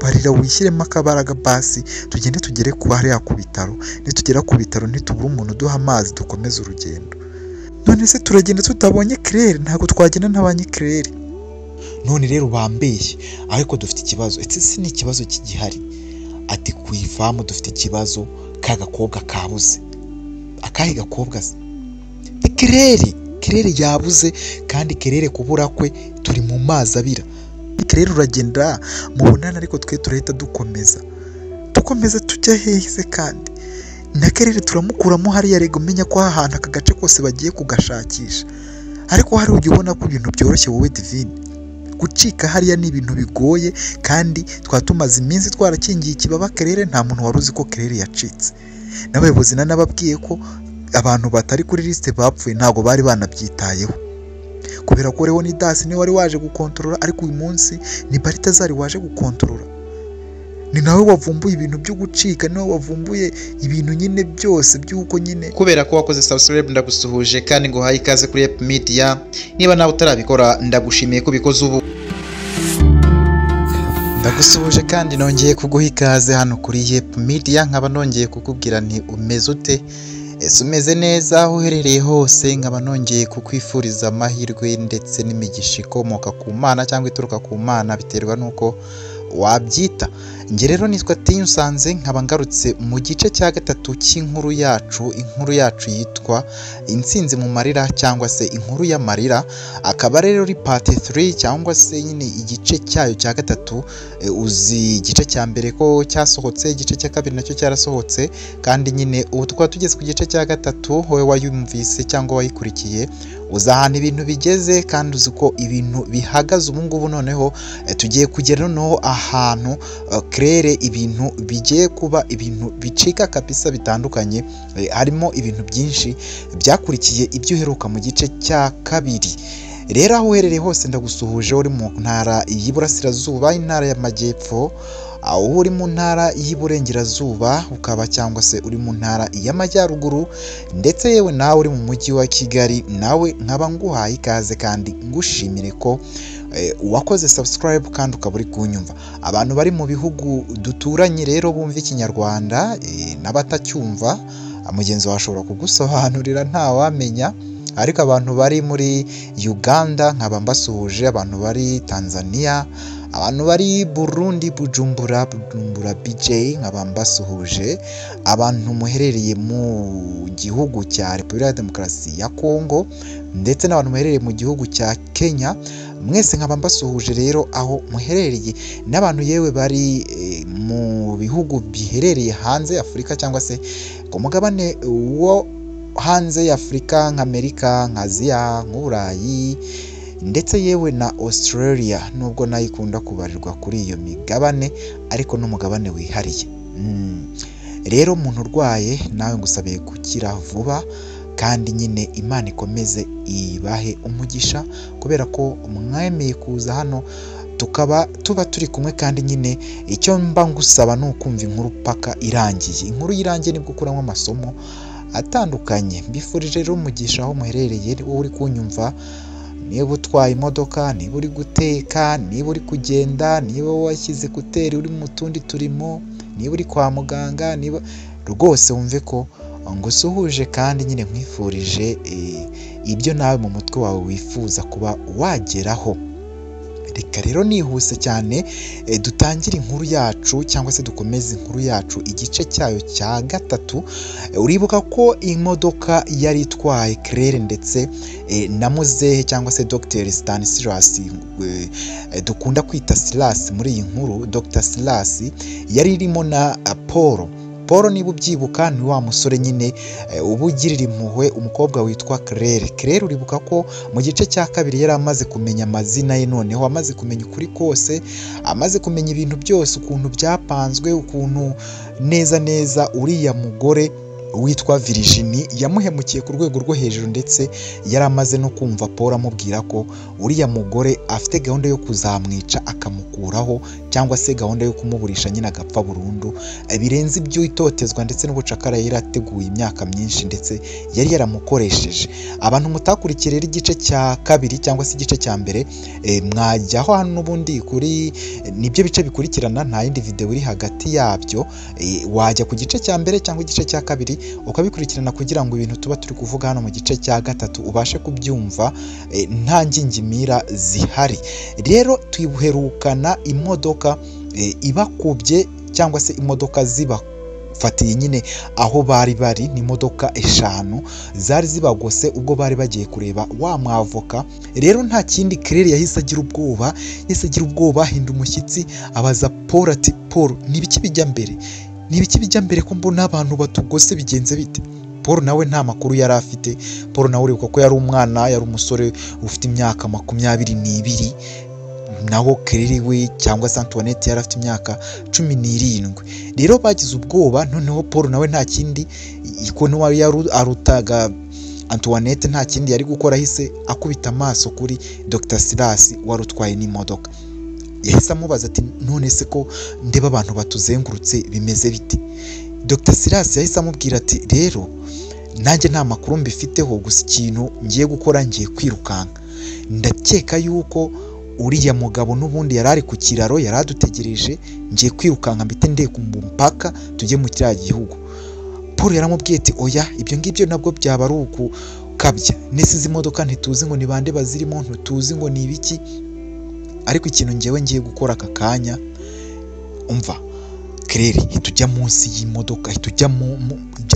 barira wishyiremo akabaraga basi tugende tugere ku hariya ku bitaro, nitugera ku bitaro ntitubure umuntu uduha amazi dukomeze urugendo. None se turagenda tutabonye Claire? Ntabwo twagenda ntabanye Claire. None rero bambeshye, ariko dufite ikibazo. Ese si ni ikibazo kigihari? Ati ku ifamu dufite ikibazo, kagakobwa kabuze. Akahe gakobwa se? Claire yabuze, kandi Claire kubura kwe turi mu mazi abira. Claire uragenda mu bunani, ariko twe turahita dukomeza tujya hehise, kandi na Claire turamukuramo hariya. Rego menya ko ahantu aka gace kose bagiye kugashakisha, ariko hari ujya ubona ko ibintu byoroshye. Wowe Divine, gucika hariya ni ibintu bigoye, kandi twatumaze iminsi twarakingiye ikibaba Claire. Nta muntu wari uzi ko Claire yacitse. N'abayobozi nanababwiye ko abantu batari kuri liste bapfuye ntago bari banabyitayeho, kubera ko Leonidas niwe wari waje gukontorora, ariko uyu munsi ni Balthazar waje gukontorora. Ni nawe wavumbuye ibintu byo gucika, niwe wavumbuye ibintu nyine byose by'uko nyine. Kubera ko wakoze subscribe ndagusuhuje kandi ngo haye ikaze kuri Hep Media. Niba nawe utarabikora ndagushimiye ko bikoze ubu. Ndagusuhuje kandi nongeye kuguha ikaze hano kuri Hep Media. Nkaba nongeye kukubwira nti umeze ute? Ese umeze neza aho uherereye hose? Nkaba nongeye kukwifuriza amahirwe ndetse n'imigisha ikomoka ku Mana cyangwa ituruka ku Mana, biterwa nuko wabyita. Nge rero nitwa Tiyusanze, nkaba ngarutse mu gice cya gatatu cy'inkuru yacu. Inkuru yacu yitwa Intsinzi mu marira cyangwa se inkuru y'amarira. Akaba rero ari part 3 cyangwa se nyine igice cyayo cya gatatu. Uzi igice cya mbere ko cyasohotse, igice cya kabiri nacyo cyarasohotse, kandi nyine ubu tukaba tugeze ku gice cya gatatu. Wowe wayumvise cyangwa wayikurikiye uzi ahantu ibintu bigeze, kandi uzi ko ibintu bihagaze ubu ngubu. Noneho tugiye kugera noneho ahantu Claire ibintu bigiye kuba ibintu bicika kabisa bitandukanye. Harimo ibintu byinshi byakurikiye ibyo uheruka mu gice cya kabiri. Rero aho uherereye hose ndagusuhuje, uri mu ntara y'Iburasirazuba, intara y'Amajyepfo, aho uri mu ntara y'Iburengerazuba, ukaba cyangwa se uri mu ntara y'Amajyaruguru, ndetse yewe nawe uri mu mujyi wa Kigali, nawe nkaba nguhaye ikaze kandi ngushimire ko wakoze subscribe kandi ukaba uri kunyumva. Abantu bari mu bihugu duturanye rero bumva ikinyarwanda, n'abatacyumva mugenzi wawe ashobora kugusobanurira ntawamenya, ariko abantu bari muri Uganda nkaba mbasuhuje, abantu bari Tanzania, abantu bari Burundi, Bujumbura BJ nkaba mbasuhuje, abantu muherereye mu gihugu cya Repubulika ya Demokarasi ya Kongo, ndetse n'abantu muherereye mu gihugu cya Kenya, mwese nkaba mbasuhuje rero aho muherereye, n'abantu yewe bari mu bihugu biherereye hanze ya Afurika cyangwa se ku mugabane wo hanze ya Afurika, nk'Amerika, nk'Aziya, nk'Uburayi, ndetse yewe na Australia, nubwo nayo ikunda kubarirwa kuri iyo migabane, ariko n'umugabane wihariye. Rero umuntu urwaye nawe ngusabiye gukira vuba, kandi nyine Imana ikomeze ibahe umugisha, kubera ko mwemeye kuza hano tukaba tuba turi kumwe. kandi nyine icyo mba ngusaba ni ukumva inkuru paka irangiye. Inkuru irangiye nibwo ukuramo amasomo atandukanye. Mbifurije rero umugisha aho muherereye, wowe uri kunyumva, niba utwaye imodoka, niba uri guteka, niba uri kugenda, niba washyize kuteri uri mu tundi turimo, niba uri kwa muganga, niba rwose wumve ko ngusuhuje, kandi nyine nkwifurije ibyo nawe mu mutwe wawe wifuza kuba wageraho. Reka rero nihuse cyane dutangire inkuru yacu cyangwa se dukomeze inkuru yacu igice cyayo cya gatatu. Uribuka ko imodoka yari itwaye Claire ndetse na muzehe cyangwa se Dr Stanislas, dukunda kwita Silas muri iyi nkuru. Dr Silas yari irimo na Paul niba ubyibuka, ni wa musore nyine uba ugirira impuhwe umukobwa witwa Claire. Claire uribuka ko mu gice cya kabiri yari amaze kumenya amazina ye, noneho amaze kumenya ukuri kose, amaze kumenya ibintu byose ukuntu byapanzwe, ukuntu neza uriya mugore witwa Virginie yamuhemukiye ku rwego rwo hejuru, ndetse yari amaze no kumva Paul amubwira ko uriya mugore afite gahunda yo kuzamwica akamukuraho, cyangwa se gahunda yo kumuburisha nyine agapfa burundu, birenze ibyo itotezwa ndetse n'ubucakara yari ateguye imyaka myinshi ndetse yari yaramukoresheje. Abantu mutakurikiye rero igice cya kabiri cyangwa se igice cya mbere, mwajyaho hano n'ubundi kuri nibyo bice bikurikirana, nta yindi video iri hagati yabyo, wajya ku gice cya mbere cyangwa igice cya kabiri ukabikurikirana kugira ngo ibintu tuba turi kuvuga hano mu gice cya gatatu ubashe kubyumva nta ngingimira zihari. Rero tuherukana imodoka ibakubye cyangwa se imodoka zibafatiye nyine aho bari bari, ni imodoka 5 zari zibagose ubwo bari bagiye kureba wa mwavoka. Rero nta kindi Claire yahise agira ubwoba, ahinda umushyitsi, abaza Paul ati Paul, nibiki bijya mbere ko mbona abantu batugose bigenze bite? Paul nawe nta makuru yari afite. Paul nawe uribuka ko yari umwana, yari umusore ufite imyaka 22, naho Claire we cyangwa se Antoinette yari afite imyaka 17. Rero bagize ubwoba, noneho Paul nawe nta kindi, ikono wari arutaga Antoinette, nta kindi yari gukora, ahise akubita amaso kuri Dr Silas wari utwaye n'imodoka. Yahise amubaza ati none se ko ndeba abantu batuzengurutse bimeze bite? Dr Silas yahise amubwira ati rero nanjye nta makuru mbifiteho, gusa ikintu ngiye gukora ngiye kwirukanka. Ndakeka yuko uriya mugabo n'ubundi yari ari ku kiraro yari adutegereje, ngiye kwirukanka mbite ndeye ku mpaka tujye mu kiriya gihugu. Paul yaramubwiye ati oya, ibyo ngibyo nabwo byaba ari ukukabya, nesize imodoka ntituzi ngo ni bande bazirimo, ntituzi ngo ni ibiki, ariko ikintu ngiye gukora aka kanya, umva Claire, tujya munsi y'imodoka, tujya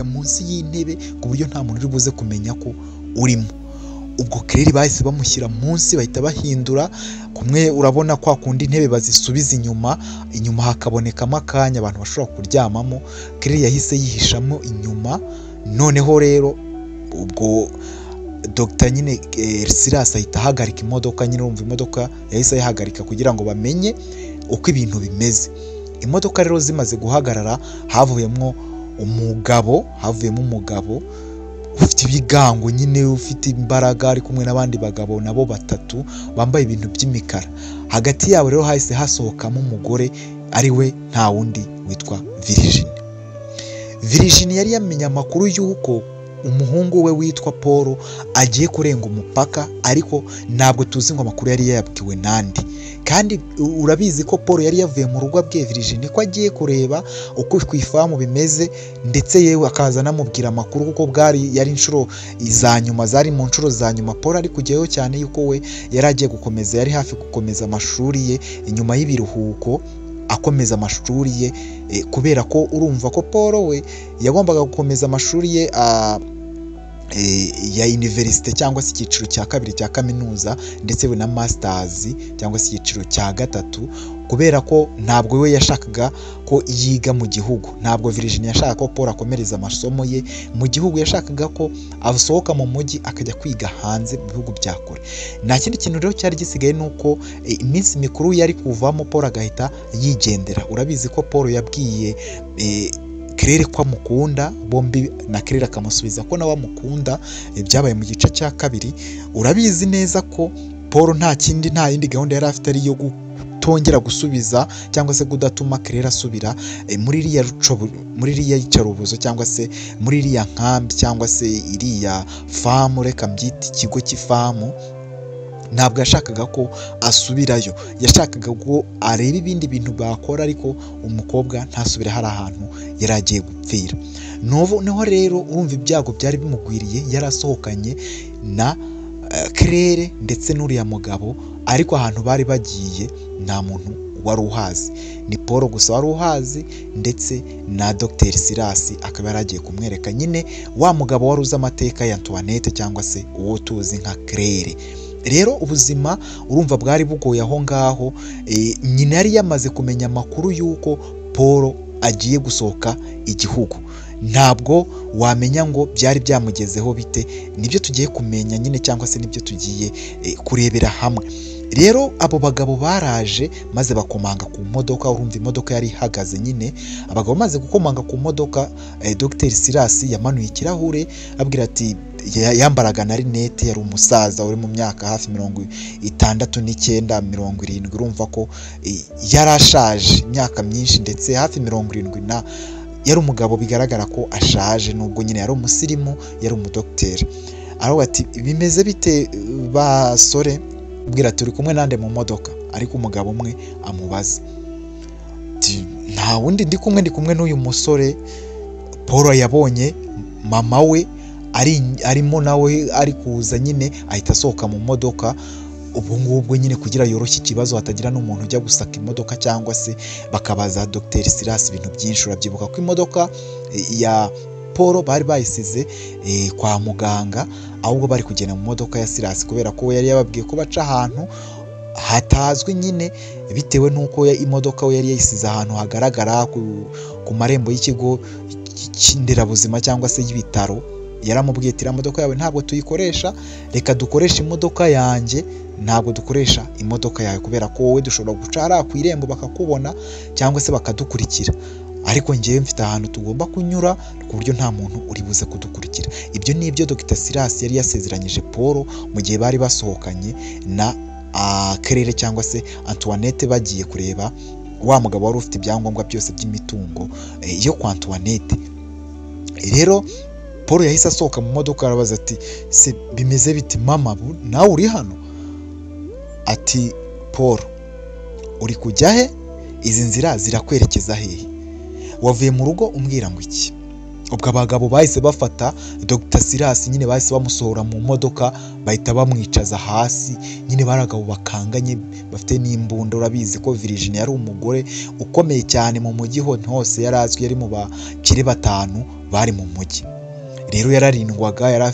munsi y'intebe ku buryo nta muntu uri buze kumenya ko urimo. Ubwo Claire bahise bamushyira munsi, bahita bahindura kumwe, urabona kwa kundi intebe bazisubiza inyuma hakabonekamo akanya abantu bashobora kuryamamo. Claire yahise yihishamo inyuma. Noneho rero ubwo Dr nyine Silas ahita ahagarika imodoka, nyine urumva imodoka yahise ayihagarika kugira ngo bamenye uko ibintu bimeze. Imodoka rero zimaze guhagarara, havuyemo umugabo ufite ibigango nyine, ufite imbaraga, ari kumwe n'abandi bagabo nabo 3 bambaye ibintu by'imikara. Hagati yabo rero hahise hasohokamo umugore, ari we nta wundi witwa Virginie yari yamenye amakuru y'uko umuhungu we witwa Paul agiye kurenga umupaka, ariko ntabwo tuzi ngo amakuru yari yabwiwe nandi. Kandi urabizi ko Paul yari yavuye mu rugo abwiye Virginie ko agiye kureba uko ku ifamu bimeze, ndetse yewe akaza anamubwira amakuru kuko yari inshuro za nyuma, zari mu nshuro za nyuma Paul ari kujyayo, cyane yuko we yari agiye gukomeza, yari hafi gukomeza amashuri ye inyuma y'ibiruhuko, akomeza amashuri ye, kubera ko urumva ko Paul we yagombaga gukomeza amashuri ye ya university cyangwa se icyiciro cya 2 cya kaminuza, ndetse we na masters cyangwa se icyiciro cya 3, kubera ko ntabwo we yashakaga ko yiga mu gihugu. Ntabwo Virginie yashaka ko Paul akomereza amasomo ye mu gihugu, yashakaga ko asohoka mu mujyi akajya kwiga hanze mu bihugu bya kure. Nta kindi kintu rero cyari gisigaye nuko iminsi mikuru yari kuvamo Paul agahita yigendera. Urabizi ko Paul yabwiye Claire ko amukunda, bombi na Claire akamusubiza ko nawe amukunda, byabaye mu gice cya 2. Urabizi neza ko Paul nta yindi gahunda yari afite ari yo gutongera gusubiza cyangwa se kudatuma Claire asubira muri iriya yicarubozo cyangwa se muri iriya nkambi cyangwa se iriya famu, reka mbyita ikigo cy'ifamu. Ntabwo yashakaga ko asubirayo, yashakaga ko areba ibindi bintu bakora, ariko umukobwa ntasubire hari ahantu yari agiye gupfira. Noneho rero urumva ibyago byari bimugwiriye, yari asohokanye na Claire ndetse n'uriya mugabo, ariko ahantu bari bagiye nta muntu wari uhazi, ni Paul gusa wari uhazi, ndetse na Dr Silas akaba yaragiye kumwereka nyine wa mugabo wari uzi amateka ya Antoinette cyangwa se uwo tuzi nka Claire. Rero ubuzima urumva bwari bugoye aho ngaho. Nyina yari yamaze kumenya amakuru y'uko Paul agiye gusohoka igihugu. Ntabwo wamenya ngo byari byamugezeho bite, nibyo tugiye kumenya nyine, cyangwa se nibyo tugiye kurebera hamwe. rero abo bagabo baraje maze bakomanga ku modoka, urumva imodoka yari ihagaze nyine. Abagabo bamaze gukomanga ku modoka, Dr Silas yamanuye ikirahure abwira ati, yambaraga na rinete, yari umusaza uri mu myaka hafi 69 70, urumva ko yarashaje imyaka myinshi ndetse hafi 70 yari umugabo bigaragara ko ashaje, nubwo nyine yari umusirimu, yari umudokiteri. aravuga ati bimeze bite basore, ubwira ati uri kumwe nande mu modoka, ariko umugabo umwe amubaza ati nta wundi ndi kumwe n'uyu musore. Paul yabonye mama we arimo nawe ari kuza nyine, ahita asohoka mu modoka. Ubu ngubwo nyine kugira yoroshye ikibazo hatagira n'umuntu ujya gusaka imodoka cyangwa se bakabaza Dr Silas ibintu byinshi. Urabyibuka ko imodoka ya Paul bari bayisize kwa muganga, ahubwo bari kugenda mu modoka ya Silas kubera ko yari yababwiye ko baca ahantu hatazwi nyine, bitewe n'uko imodoka we yari yayisize ahantu hagaragara ku marembo y'ikigo cy'inderabuzima cyangwa se y'ibitaro. Yaramubwiye ati imodoka yawe ntabwo tuyikoresha, reka dukoresha imodoka yanjye, ntabwo dukoresha imodoka yawe kubera ko wowe dushobora guca hariya ku irembo bakakubona cyangwa se bakadukurikira, ariko ngewe mfite ahantu tugomba kunyura ku buryo nta muntu uri buze kudukurikira. Ibyo ni ibyo Dr Silas yari yasezeranyije Paul mu gihe bari basohokanye na Kerere cyangwa se Antoinette bagiye kureba wa mugabo wari ufite ibyangombwa byose by'imitungo yo kwa Antoinette. Rero Paul yahise asohoka mu modoka, arabaza ati se bimeze biti mama, nawe uri hano? Ati Paul uri kujya he? Izi nzira zirakwerekeza hehe? Wavuye mu rugo umbwira ngo iki? Ubwo abagabo bahise bafata Dr Silas nyine, bahise bamusohora mu modoka, bahita bamwicaza hasi nyine. Baragabo bakanganye bafite n'imbunda. Urabizi ko Virginia yari umugore ukomeye cyane mu mujyi hose, yari azwi, yari mu bakire 5 bari mu mujyi. Rero yararindwaga, yari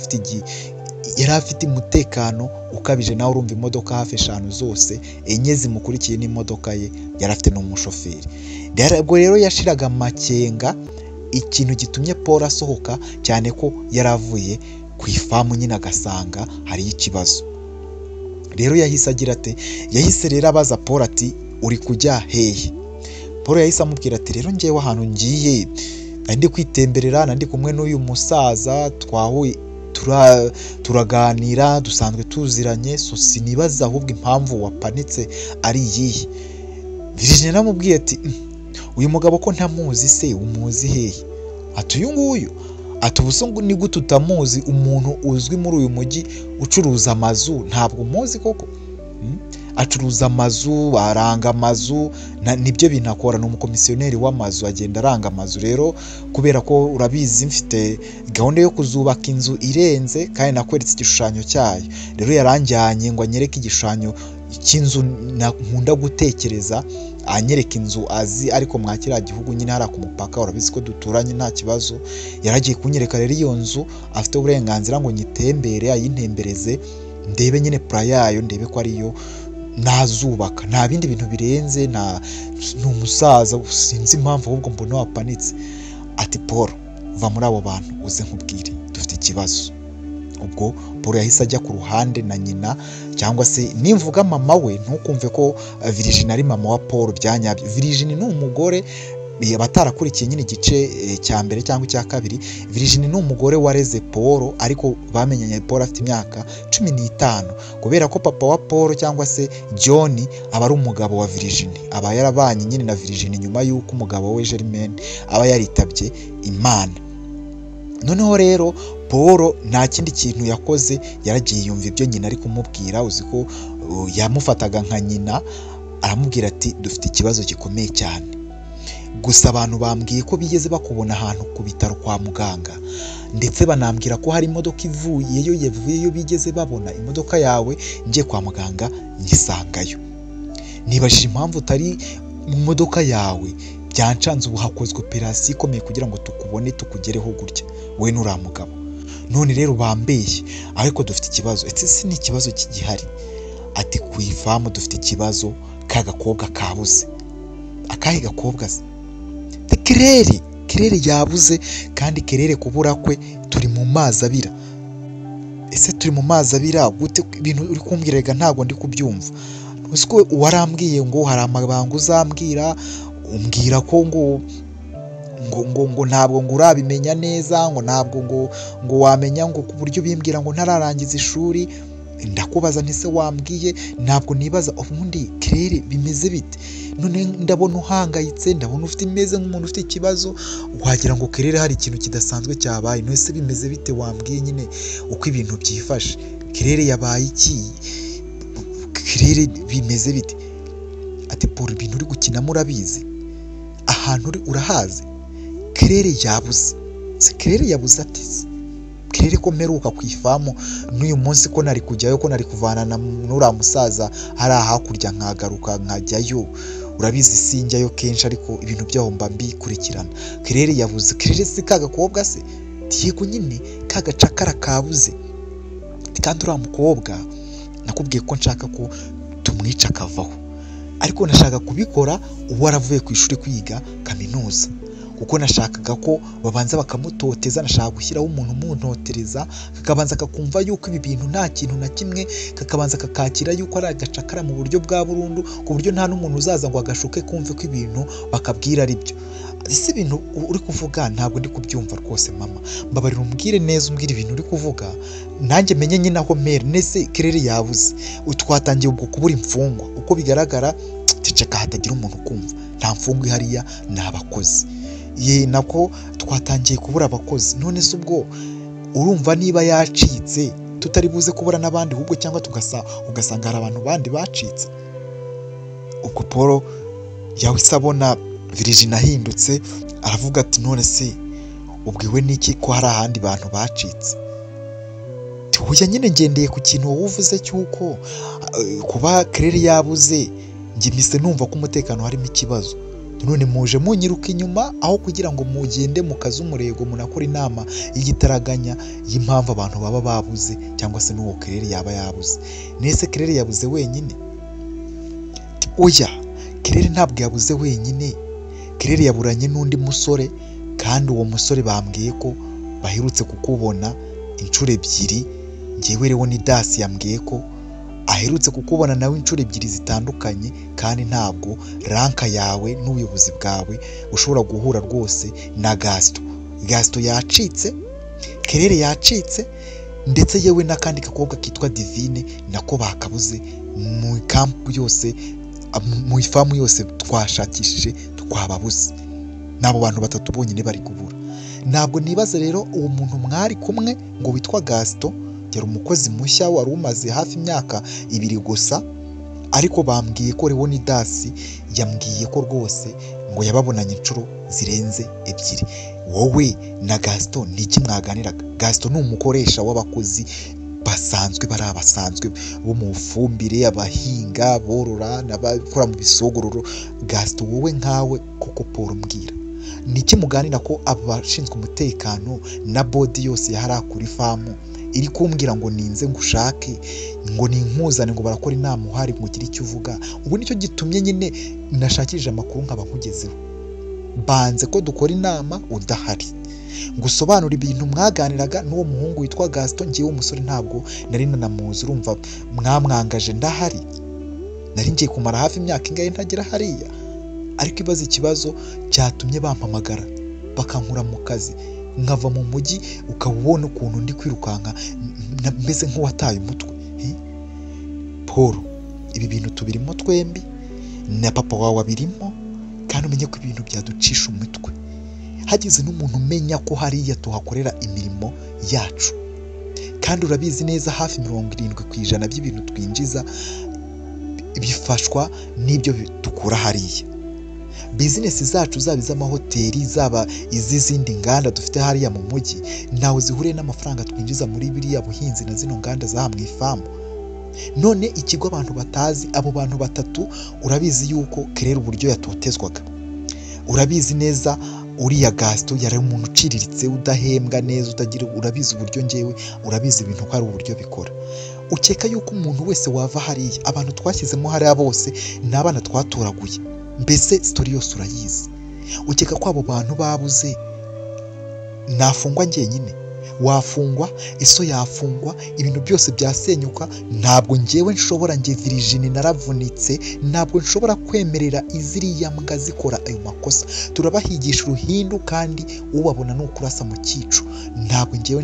afite umutekano ukabije. Nawe urumva imodoka hafi 5 zose, 4 zimukurikiye n'imodoka ye, yari afite n'umushoferi. Ubwo rero yashiraga makenga ikintu gitumye Paul asohoka, cyane ko yaravuye ku ifamu nyine agasanga hari ikibazo. Rero yahise agira ati, yahise rero abaza Paul ati uri kujya hehe? Paul yahise amubwira ati rero ngewe ahantu ngiye ndi kwitemberera, ndi kumwe n'uyu musaza, twahuye turaganira, dusanzwe tuziranye, so sinibaza ahubwo impamvu wapanitse ari iyihe. Virginia namubwiye ati uyu mugabo ko ntamuzi, se umuzi hehe? Ati uyu nguyu? Ati ubusungu ni gute utamuzi, umuntu uzwi muri uyu mujyi ucuruza amazu, ntabwo muzi koko? Acuruza amazu, aranga amazu, nibyo bintu akora, ni umukomisiyoneri w'amazu, agenda aranga amazu. Rero kubera ko urabizi mfite gahunda yo kuzubaka inzu irenze kandi nakweretse igishushanyo cyayo, rero yaranjyanye ngo anyereke igishushanyo cy'inzu nkunda gutekereza, anyereka inzu azi ariko mwakira gihugu nyine hari ku mupaka, urabizi ko duturanye nta kibazo. Yaragiye kunyereka rero iyo nzu, afite uburenganzira ngo nyitembere, ayintembereze, ndebe nyine plan yayo, ndebe ko ariyo nazubaka, nta bindi bintu birenze. Ni umusaza, sinzi impamvu ahubwo mbona wapanitse. Ati Paul va muri abo bantu uze nkubwire, dufite ikibazo. Ubwo Paul yahise ajya ku ruhande na nyina, cyangwa se nimvuga mama we ntukumve ko Virginia ari mama wa Paul byanyabyo. Virginia ni umugore, batarakurikiye nyine igice cya mbere cyangwa icya kabiri. Virginia ni umugore wareze Paul, ariko bamenyanye Paul afite imyaka 15, kubera ko papa wa Paul cyangwa se John aba ari umugabo wa Virginia, aba yarabanye nyine na Virginia nyuma y'uko umugabo we Germaine aba yaritabye Imana. Noneho rero Paul nta kindi kintu yakoze, yaragiye yumva ibyo nyina ari kumubwira. Uzi ko yamufataga nka nyina, aramubwira ati dufite ikibazo gikomeye cyane, gusa abantu bambwiye ko bigeze bakubona ahantu ku bitaro kwa muganga, ndetse banambwira ko hari imodoka yavuyeyo bigeze babona imodoka yawe, ngiye kwa muganga nyisangayo. Nibajije impamvu utari mu modoka yawe, byancanze, ubu hakozwe operasiyo ikomeye kugira ngo tukubone tukugereho gutya, we nuriya mugabo. None rero bambeshye, ariko dufite ikibazo. Ese ni ikibazo kigihari? Ati ku ifamu dufite ikibazo, ka gakobwa kabuze. Akahe gakobwa se? Kerere yabuze, kandi Kerere kubura kwe turi mu mazi abira. Ese turi mu mazi abira gute? Ibintu uri kumbwira ntabwo ndi kubyumva. uziko warambwiye ngo hari amabanga uzambwira, umbwira ko ngo ntabwo ngo urabimenya neza, ngo ntabwo ngo wamenya ngo ku buryo bimbwira ngo ntararangiza ishuri. Ndakubaza nti se wambwiye, ntabwo nibaza ubundi Claire bimeze bite? None ndabona uhangayitse, ndabona ufite imeze nk'umuntu ufite ikibazo, wagira ngo Claire hari ikintu kidasanzwe cyabaye. None se bimeze bite? Wambwiye nyine uko ibintu byifashe. Claire yabaye iki? Claire bimeze bite? Ati Paul, ibintu uri gukinamo urabizi? Ahantu uri urahazi? Claire yabuze. Se Claire yabuze ati Claire ko mperuka ku ifamu n'uyu munsi ko nari kujyayo, ko nari kuvana na nura musaza hari hakurya nkagaruka nkajyayo. Urabizi sinjyayo kenshi ariko ibintu byaho mba mbikurikirana. Claire yabuze. Claire si kagakobwa se? Yego nyine kagacakara kabuze. Kandi uriya mukobwa nakubwiye ko nshaka ko tumwica akavaho, ariko nashaka kubikora waravuye ku ishuri kwiga kaminuza, kuko nashakaga ko babanza bakamutoteza. Nashaka gushyiraho umuntu umuntotereza, kakabanza kakumva yuko ibi bintu nta kintu na kimwe, kakabanza kakakira yuko ari agacakara mu buryo bwa burundu, ku buryo nta n'umuntu uzaza ngo agashuke kumve ko ibintu bakabwira ari byo. Ese ibintu uri kuvuga ntabwo ndi kubyumva rwose mama, mbabarira umbwire neza, umbwire ibintu uri kuvuga nanjye menye nyine aho mere. Nese Claire yabuze, twatangiye ubwo kubura imfungwa, uko bigaragara ceceka hatagira umuntu kumva. Nta mfungwa ihariya, ni abakozi. Ye nako twatangiye kubura abakozi. None se ubwo urumva niba yacitse tutari buze kubura n'abandi, ahubwo cyangwa ugasanga hari abantu bandi bacitse? Ubwo Paul yahise abona Virginie ahindutse, aravuga ati none se ubwiwe n'iki ko hari ahandi bantu bacitse? Tuhuye nyine ngendeye ku kintu wowe uvuze cy'uko kuba Claire yabuze, njye mise numva ko umutekano harimo ikibazo. None muje munyiruka inyuma aho kugira ngo mugende mu kazi umurego munakora inama y'igitaraganya y'impamvu abantu baba babuze, cyangwa se n'uwo Claire yaba yabuze. Nese Claire yabuze wenyine? Oya, Claire ntabwo yabuze wenyine. Claire yaburanye n'undi musore, kandi uwo musore bambwiye ko baherutse kukubona inshuro ebyiri. Njyewe rero ni Dasi yambwiye ko aherutse kukubona nawe inshuro ebyiri zitandukanye, kandi ntabwo ranka yawe n'ubuyobozi bwawe ushobora guhura rwose na Gaston. Gaston yacitse, Claire yacitse, ndetse yewe n'akandi gakobwa kitwa Divine nako bakabuze. Mu kampu yose, mu ifamu yose twashakishije twababuze. Nabo bantu batatu bonyine bari kubura. Ntabwo nibaza rero uwo muntu mwari kumwe ngo witwa Gaston yari umukozi mushya wari umaze hafi imyaka 2 gusa, ariko bambwiye ko Leonidas yambwiye ko rwose ngo yababonanye inshuro zirenze 2. Wowe na Gaston niki mwaganiraga? Gaston ni umukoresha w'abakozi basanzwe, bari abasanzwe bo mu fumbire, abahinga, borora n'abakora mu bisogororo. Gaston wowe nkawe koko Paul mbwira niki muganira ko abashinzwe umutekano na bodi yose yaharakura ifamu iri kumbwira ngo ninze ngushake, ngo ninkuzane ngo barakora inama uhari mugira icyo uvuga? Ubu nicyo gitumye nyine nashakirije amakuru nkaba nkugezeho. Banze ko dukora inama udahari, gusobanura ibintu mwaganiraga n'uwo muhungu witwa Gaston. Ngiye umusore ntabwo nari nanamuzi, urumva mwamwangaje ndahari. Nari ngiye kumara hafi imyaka ingahe ntagera hariya, ariko ibaza ikibazo cyatumye bampamagara bakankura mu kazi, nkava mu mujyi ukabona ukuntu ndi kwirukanka mbese nk'uwataye umutwe. Paul, ibi bintu tubirimo twembi, na papa wawe abirimo, kandi umenye ko ibintu byaducisha umutwe. Hagize n'umuntu umenya ko hariya tuhakorera imirimo yacu, kandi urabizi neza hafi 70% by'ibintu twinjiza bifashwa n'ibyo dukura hariya. Business zacu zaba iz'amahoteli, zaba iz'izindi nganda dufite hariya mu mujyi, nawe zihuriye n'amafaranga twinjiza muri biriya buhinzi na zino nganda za hamwe ifamu. None ikigo abantu batazi, abo bantu batatu urabizi yuko Claire uburyo yatotezwaga. Urabizi neza uriya Gaston yari umuntu uciriritse, udahembwa neza, utagira, urabizi uburyo njyewe, urabizi ibintu ko ari uburyo bikora. Ukeka yuko umuntu wese wava hariya, abantu twashyizemo hariya bose n'abana twatoraguye, mbese story yose urayizi. Ukeka ko abo bantu babuze nafungwa njyenyine? wafungwa, eso yafungwa, ibintu byose byasenyuka. Ntabwo njyewe nshobora, njye Virginie naravunitse, ntabwo nshobora kwemerera iziriya mbwa zikora ayo makosa. Turabahigisha uruhindu kandi ubabona ni ukurasa mu cyico. Ntabwo njyewe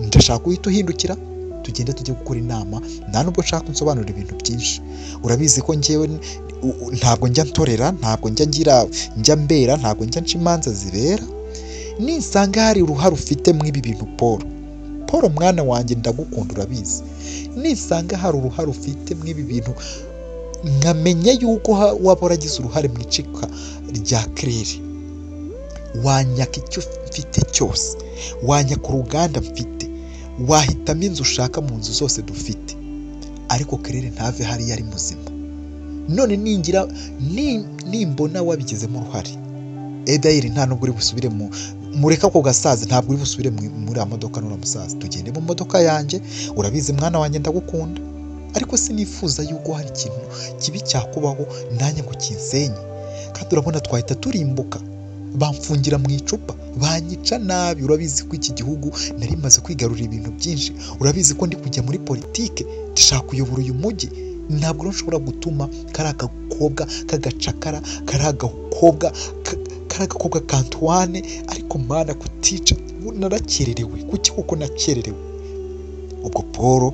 ndashaka uhita uhindukira tugende tujye gukora inama, nta nubwo nshaka nsobanura ibintu byinshi. Urabizi ko njyewe ntabwo njya ntorera, ntabwo njya mbera, ntabwo njya nca imanza zibera. Nisanga hari uruhare ufite mu ibi bintu Paul mwana wanjye ndagukunda urabizi, nisanga hari uruhare ufite mu ibi bintu nkamenya yuko waba waragize uruhare mu icika rya Claire, wanyaka icyo mfite cyose, wanyaka uruganda mfite, wahitamo inzu ushaka mu nzu zose dufite, ariko Claire ntave hariya ari muzima. None nimbona wabigizemo uruhare, Edayiri nta nubwo uri busubire mureka ako gasaza, ntabwo uri busubire muri ya modoka n'ura musaza, tugende mu modoka yanjye. Urabizi mwana wanjye ndagukunda, ariko sinifuza yuko hari ikintu kibi cyakubaho nanjye ngo kinsenye. Kandi urabona twahita turimbuka, bamfungira mu icupa, banyica nabi. Urabizi ko iki gihugu nari maze kwigarurira ibintu byinshi, urabizi ko ndi kujya muri politike, ndashaka kuyobora uyu mujyi. Ntabwo nshobora gutuma kari agakobwa k'agacakara, kari agakobwa Kantuwane, ariko mana kutica, narakererewe. Kuki koko nakererewe? Ubwo Paul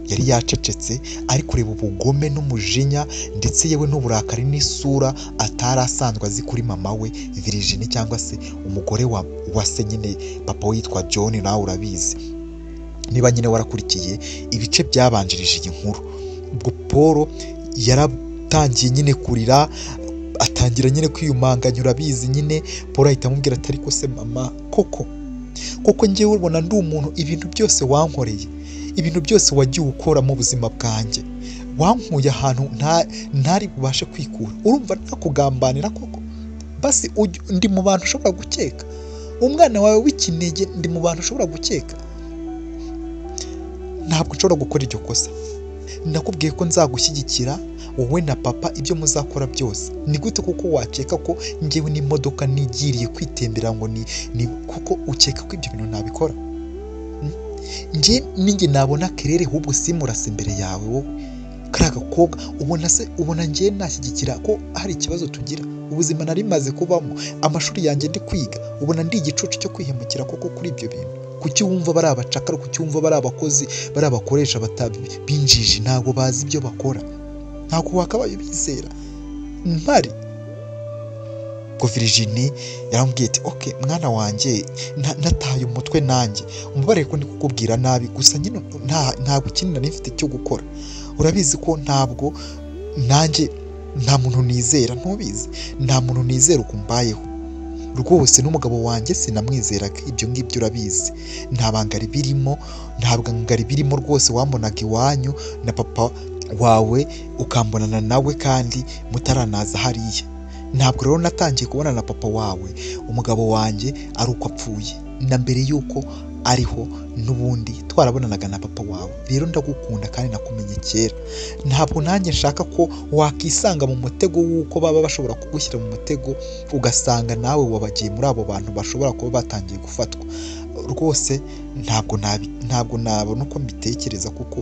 yari yacecetse, ari kureba ubugome n'umujinya ndetse yewe n'uburakari n'isura atari asanzwe azi kuri mama we Virginie, cyangwa se umugore wa se nyine, papa we yitwa John. Nawe urabizi niba nyine warakurikiye ibice byabanjirije iyi nkuru. Ubwo Paul yaratangiye nyine kurira, atangira nyine kwiyumanganya. Urabizi nyine Paul ahita amubwira ati ariko se mama, koko njyewe ubona ndi umuntu, ibintu byose wankoreye, ibintu byose wagiye ukora mu buzima bwanjye, wankuye ahantu ntari bubashe kwikura. Urumva ntakugambanira koko? Basi ndi mu bantu ushobora gukeka, umwana wawe w'ikinege ndi mu bantu ushobora gukeka. Ntabwo nshobora gukora iryo kosa. Nakubwiye ko nzagushyigikira wowe na papa, ibyo muzakora byose. Ni gute kuko wakeka ko njyewe n'imodoka nigiriye kwitembera ngo ni kuko ukeka ko ibyo bintu ntabikora? Ninjye nabona Claire ahubwo simurase imbere yawe wowe, kariya gakobwa ubona njye nashyigikira ko hari ikibazo tugira. Ubuzima nari maze kubamo, amashuri yanjye ndi kwiga, ubona ndi igicucu cyo kwihemukira koko kuri ibyo bintu? Kuki wumva bari abacakara? Kuki wumva bari abakozi, bari abakoresha binjiji, ntabwo bazi ibyo bakora? Ntabwo wakabaye bizera mpari? Ko Virginie yaramubwiye ati okay mwana wanjye, nataye umutwe nanjye, umubare ko ndi kukubwira nabi, gusa nyine ntabwo ikindi nari mfite cyo gukora. Urabizi ko ntabwo nanjye nta muntu nizera, ntubizi, nta muntu nizera ukumbayeho rwose. N'umugabo wanjye sinamwizeraga, ibyo ngibyo urabizi. Nta bangari birimo, ntabwo ngari birimo rwose. Wambonaga iwanyu na papa wawe ukambonana nawe kandi mutaranaza hariya. Ntabwo rero natangiye kubona na papa wawe umugabo wanjye ari uko apfuye, na mbere yuko ariho n'ubundi twarabonanaga na papa wawe. Rero ndagukunda kandi nakumenye kera. Ntabwo nanjye nshaka ko wakisanga mu mutego w'uko baba bashobora kugushyira mu mutego ugasanga nawe wabagiye muri abo bantu bashobora kuba batangiye gufatwa. Rwose ntabwo nabona uko mbitekereza, kuko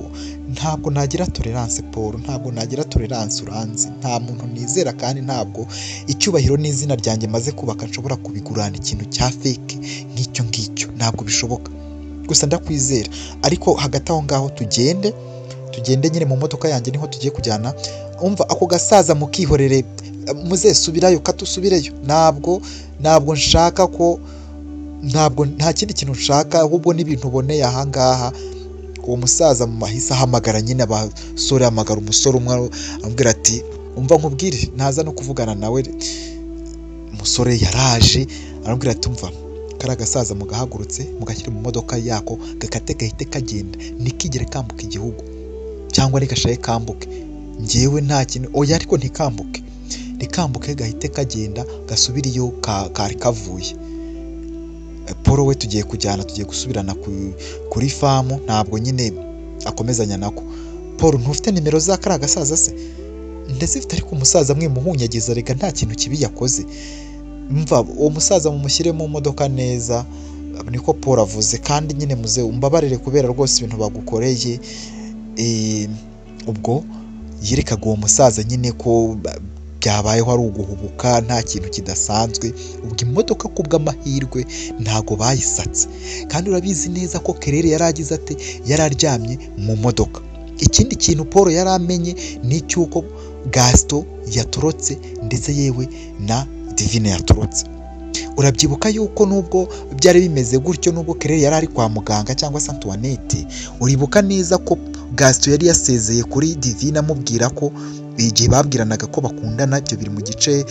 ntabwo nagira tolerance Paul, ntabwo nagira tolerance. Uranzi, nta muntu nizera, kandi ntabwo icyubahiro n'izina ryanjye maze kubaka nshobora kubigurana ikintu cya fake nk'icyo ngicyo. Ntabwo bishoboka. Gusa ndakwizera, ariko hagati aho ngaho tugende nyine mu modoka yanjye, niho tugiye kujyana. Umva ako gasaza mukihorere, muzesubirayo, katusubireyo. Ntabwo nshaka ko, nta kindi kintu nshaka, ahubwo n'ibintu uboneye ahangaha. Uwo musaza mu mahisa ahamagara nyine abasore, ahamagara umusore umwe amubwira ati umva nkubwire, ntaza no kuvugana nawe. Umusore yaraje aramubwira ati umva, kariya gasaza mugahagurutse mugashyira mu modoka yako, gakate gahite kagenda, ntikigere kambuka igihugu, cyangwa ntigashaye kambuke. Njyewe nta kintu oya, ariko ntikambuke, gahite kagenda gasubire iyo kari kavuye. Paul we tugiye kujyana, tugiye gusubirana kuri famu, ntabwo nyine akomezanya nako. Paul ntufite nimero za kariya gasaza se? Ndetse ifite, ariko umusaza mwe muhunyagiza, reka nta kintu kibi yakoze. Mva uwo musaza mumushyire mu modoka neza, niko Paul avuze, kandi nyine muze umbabarire kubera rwose ibintu bagukoreye. Ubwo yerekaga uwo musaza nyine ko byabayeho ari uguhubuka nta kintu kidasanzwe. Ubwo imodoka kubw'amahirwe ntago bayisatse, kandi urabizi neza ko Claire yari agize ate, yari aryamye mu modoka. Ikindi kintu Paul yari amenye ni cyuko Gaston yatorotse ndetse yewe na Divine yatorotse. Urabyibuka yuko nubwo byari bimeze gutyo, nubwo Claire yari ari kwa muganga cyangwa se Antoinette, uribuka neza ko Gaston yari yasezeye kuri Divine amubwira ko igihe babwiranaga ko bakundana, ibyo biri mu gice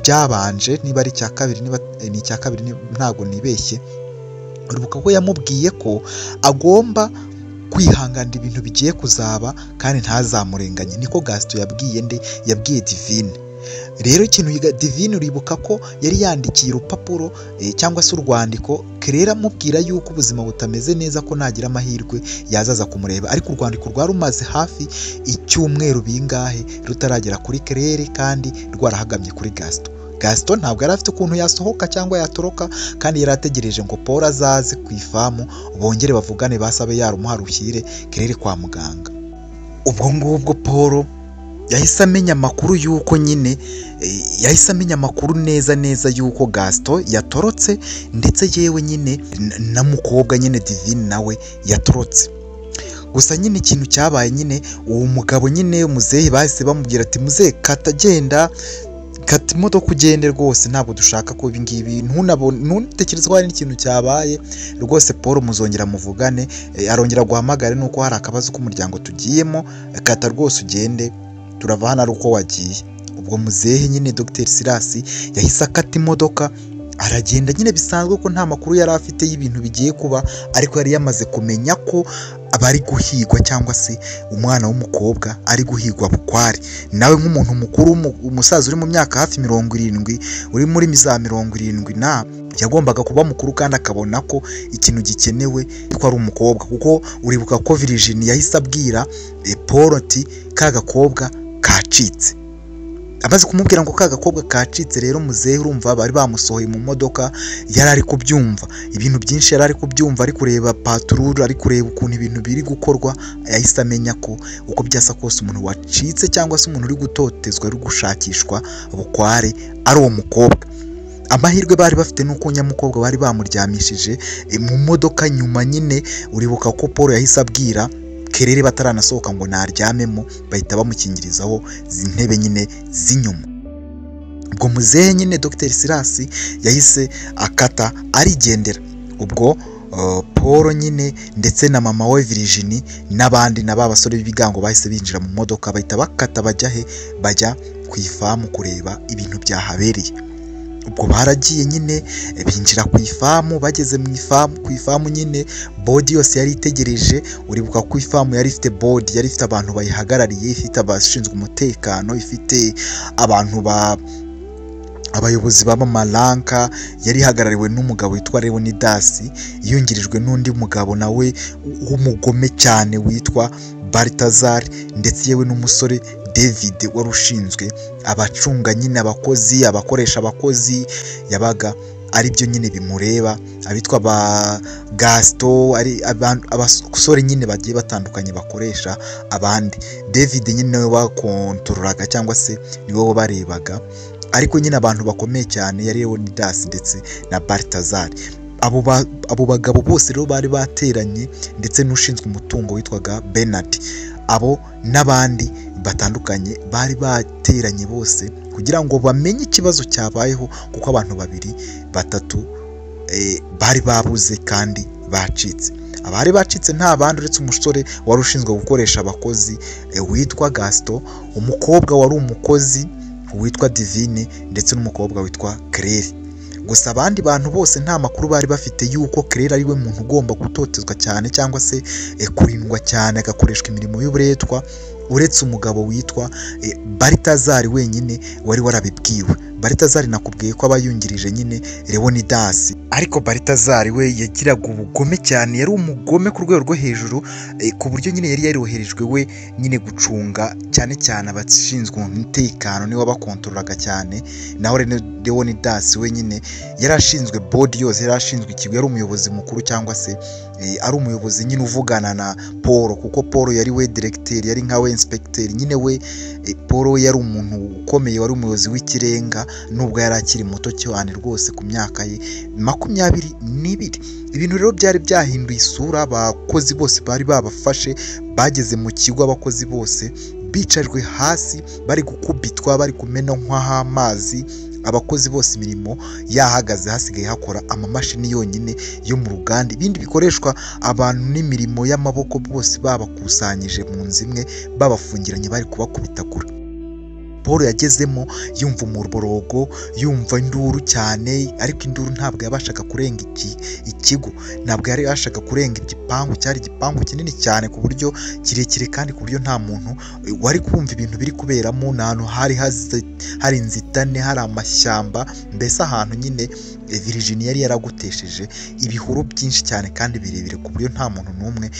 byabanje, niba ari icya kabiri, niba ni icya kabiri ntabwo nibeshye. Uribuka ko yamubwiye ko agomba kwihanganira ibintu bigiye kuzaba kandi ntazamurenganye. Niko Gaston yabwiye Divine. Rero ikintu Divine uribuka ko yari yandikiye urupapuro cyangwa se urwandiko Claire amubwira yuko ubuzima butameze neza, ko nagira amahirwe yazaza kumureba, ariko urwandiko rwari rumaze hafi icyumweru bingahe rutaragera kuri Claire kandi rwarahagamye kuri Gaston. Gaston ntabwo yari afite ukuntu yasohoka cyangwa yatoroka, kandi yari ategereje ngo Paul azaze ku ifamu bongere bavugane, basabe yarumuha rushyire Claire kwa muganga. Ubwo ngubwo Paul yahise amenya amakuru yuko nyine yahise amenya amakuru neza yuko Gaston yatorotse, ndetse yewe nyine na mukobwa nyine Divine nawe yatorotse. Gusa nyine ikintu cyabaye nyine, uwo mugabo nyine muzehe bahise bamubwira ati muzehe kata genda, kata imodoka ugende rwose, ntabwo dushaka ko ibi ngibi, ntutekereze ko hari n'ikintu cyabaye rwose. Paul muzongera muvugane, arongera guhamagare nuko hari akabazo k'umuryango tugiyemo, kata rwose ugende, turava hano ari uko wagiye. Ubwo muzehe nyine Dr Silas yahise akata imodoka aragenda nyine bisanzwe, ko nta makuru yari afite y'ibintu bigiye kuba, ariko yari yamaze kumenya ko abari guhigwa cyangwa se umwana w'umukobwa ari guhigwa bukware. Nawe nk'umuntu mukuru, umusaza uri mu myaka hafi 70, uri muri za 70 yagombaga kuba mukuru kandi akabona ko ikintu gikenewe ko ari umukobwa, kuko uribuka ko Virginie yahise abwira Paul ati ka gakobwa kacitse. Amaze kumubwira ngo ka gakobwa kacitse, rero muzehe urumva bari bamusohoye mu modoka, yari ari kubyumva ibintu byinshi, yari ari kubyumva, ari kureba patrol, ari kureba ukuntu ibintu biri gukorwa. Yahise amenya ko uko byasa kose umuntu wacitse cyangwa se umuntu uri gutotezwa, ari gushakishwa bukware ari uwo mukobwa. Amahirwe bari bafite nuko nyamukobwa bari bamuryamishije mu modoka nyuma. Nyine uribuka ko Paul yahise abwira Claire bataranasohoka ngo naryamemo, bahita bamukingirizaho intebe nyine z'inyuma. Ubwo muzehe nyine Dr Silas yahise akata arigendera. Ubwo Paul nyine ndetse na mama we Virginie n'abandi na ba basore b'ibigango bahise binjira mu modoka, bahita bakata bajya ku ifamu kureba ibintu byahabereye. Ubwo baragiye nyine binjira ku ifamu, bageze mu ifamu, ku ifamu nyine bodi yose yari itegereje. Uribuka ko ifamu yari ifite bodi, yari ifite abantu bayihagarariye, ifite abashinzwe umutekano, ifite abantu abayobozi b'amaranka, yari ihagarariwe n'umugabo witwa Leonidas, yungirijwe n'undi mugabo nawe w'umugome cyane witwa Balthazar, ndetse yewe n'umusore David wari ushinzwe abacunga nyine abakozi, abakoresha abakozi, yabaga ari byo nyine bimureba, abitwa ba Gaston, ari abasore nyine bagiye batandukanye bakoresha abandi. David nyine nawe bakontorolaga cyangwa se niwe barebaga, ariko nyine abantu bakomeye cyane yari Leonidas ndetse na Balthazar. Abo bagabo bose rero bari bateranye, ndetse n'ushinzwe umutungo witwaga Bernard, abo n'abandi batandukanye bari bateranye bose kugira ngo bamenye ikibazo cyabayeho, kuko abantu 2-3 bari babuze kandi bacitse. Abari bacitse nta bandi uretse umusore wari ushinzwe gukoresha abakozi witwa Gaston, umukobwa wari umukozi witwa Divine, ndetse n'umukobwa witwa Claire. Gusa abandi bantu bose nta makuru bari bafite yuko Claire ari we muntu ugomba gutotezwa cyane cyangwa se kurindwa cyane agakoreshwa imirimo y'uburetwa, uretse umugabo witwa Balthazar wenyine wari warabibwiwe. Balthazar nakubwiye ko aba yungirije nyine Leonidas, ariko Balthazar we yagiraga ubugome cyane, yari umugome ku rwego rwo hejuru, ku buryo nyine yari yaroherejwe we nyine gucunga cyane cyane abashinzwe umutekano, niwe wabakontorolaga cyane. Naho Leonidas we nyine yari ashinzwe board yose, yari ashinzwe ikigo, yari umuyobozi mukuru cyangwa se ari umuyobozi nyine uvugana na Paul, kuko Paul yari we directeur, yari nka we inspecteur nyine we. Paul we yari umuntu ukomeye, wari umuyobozi w'ikirenga nubwo yari akiri muto cyane rwose ku myaka ye 22. Ibintu rero byari byahinduye isura, abakozi bose bari babafashe, bageze mu kigo abakozi bose bicajwe hasi bari gukubitwa, bari kumenanywaho amazi, abakozi bose imirimo yahagaze, hasigaye hakora amamashini yonyine yo mu ruganda, ibindi bikoreshwa abantu n'imirimo y'amaboko bose babakusanyije mu nzu imwe, babafungiranye bari kubakubita kure. Paul yagezemo yumva umuborogo, yumva induru cyane, ariko induru ntabwo yabashaga kurenga ikigo, ntabwo yari yabashaga kurenga igipangu, cyari igipangu kinini cyane ku buryo kirekire, kandi ku buryo nta muntu wari kumva ibintu biri kuberamo. Ni ahantu hari inzitane, hari amashyamba, mbese ahantu nyine Virginia yari yaragutesheje ibihuru byinshi cyane kandi birebire, ku buryo nta muntu n'umwe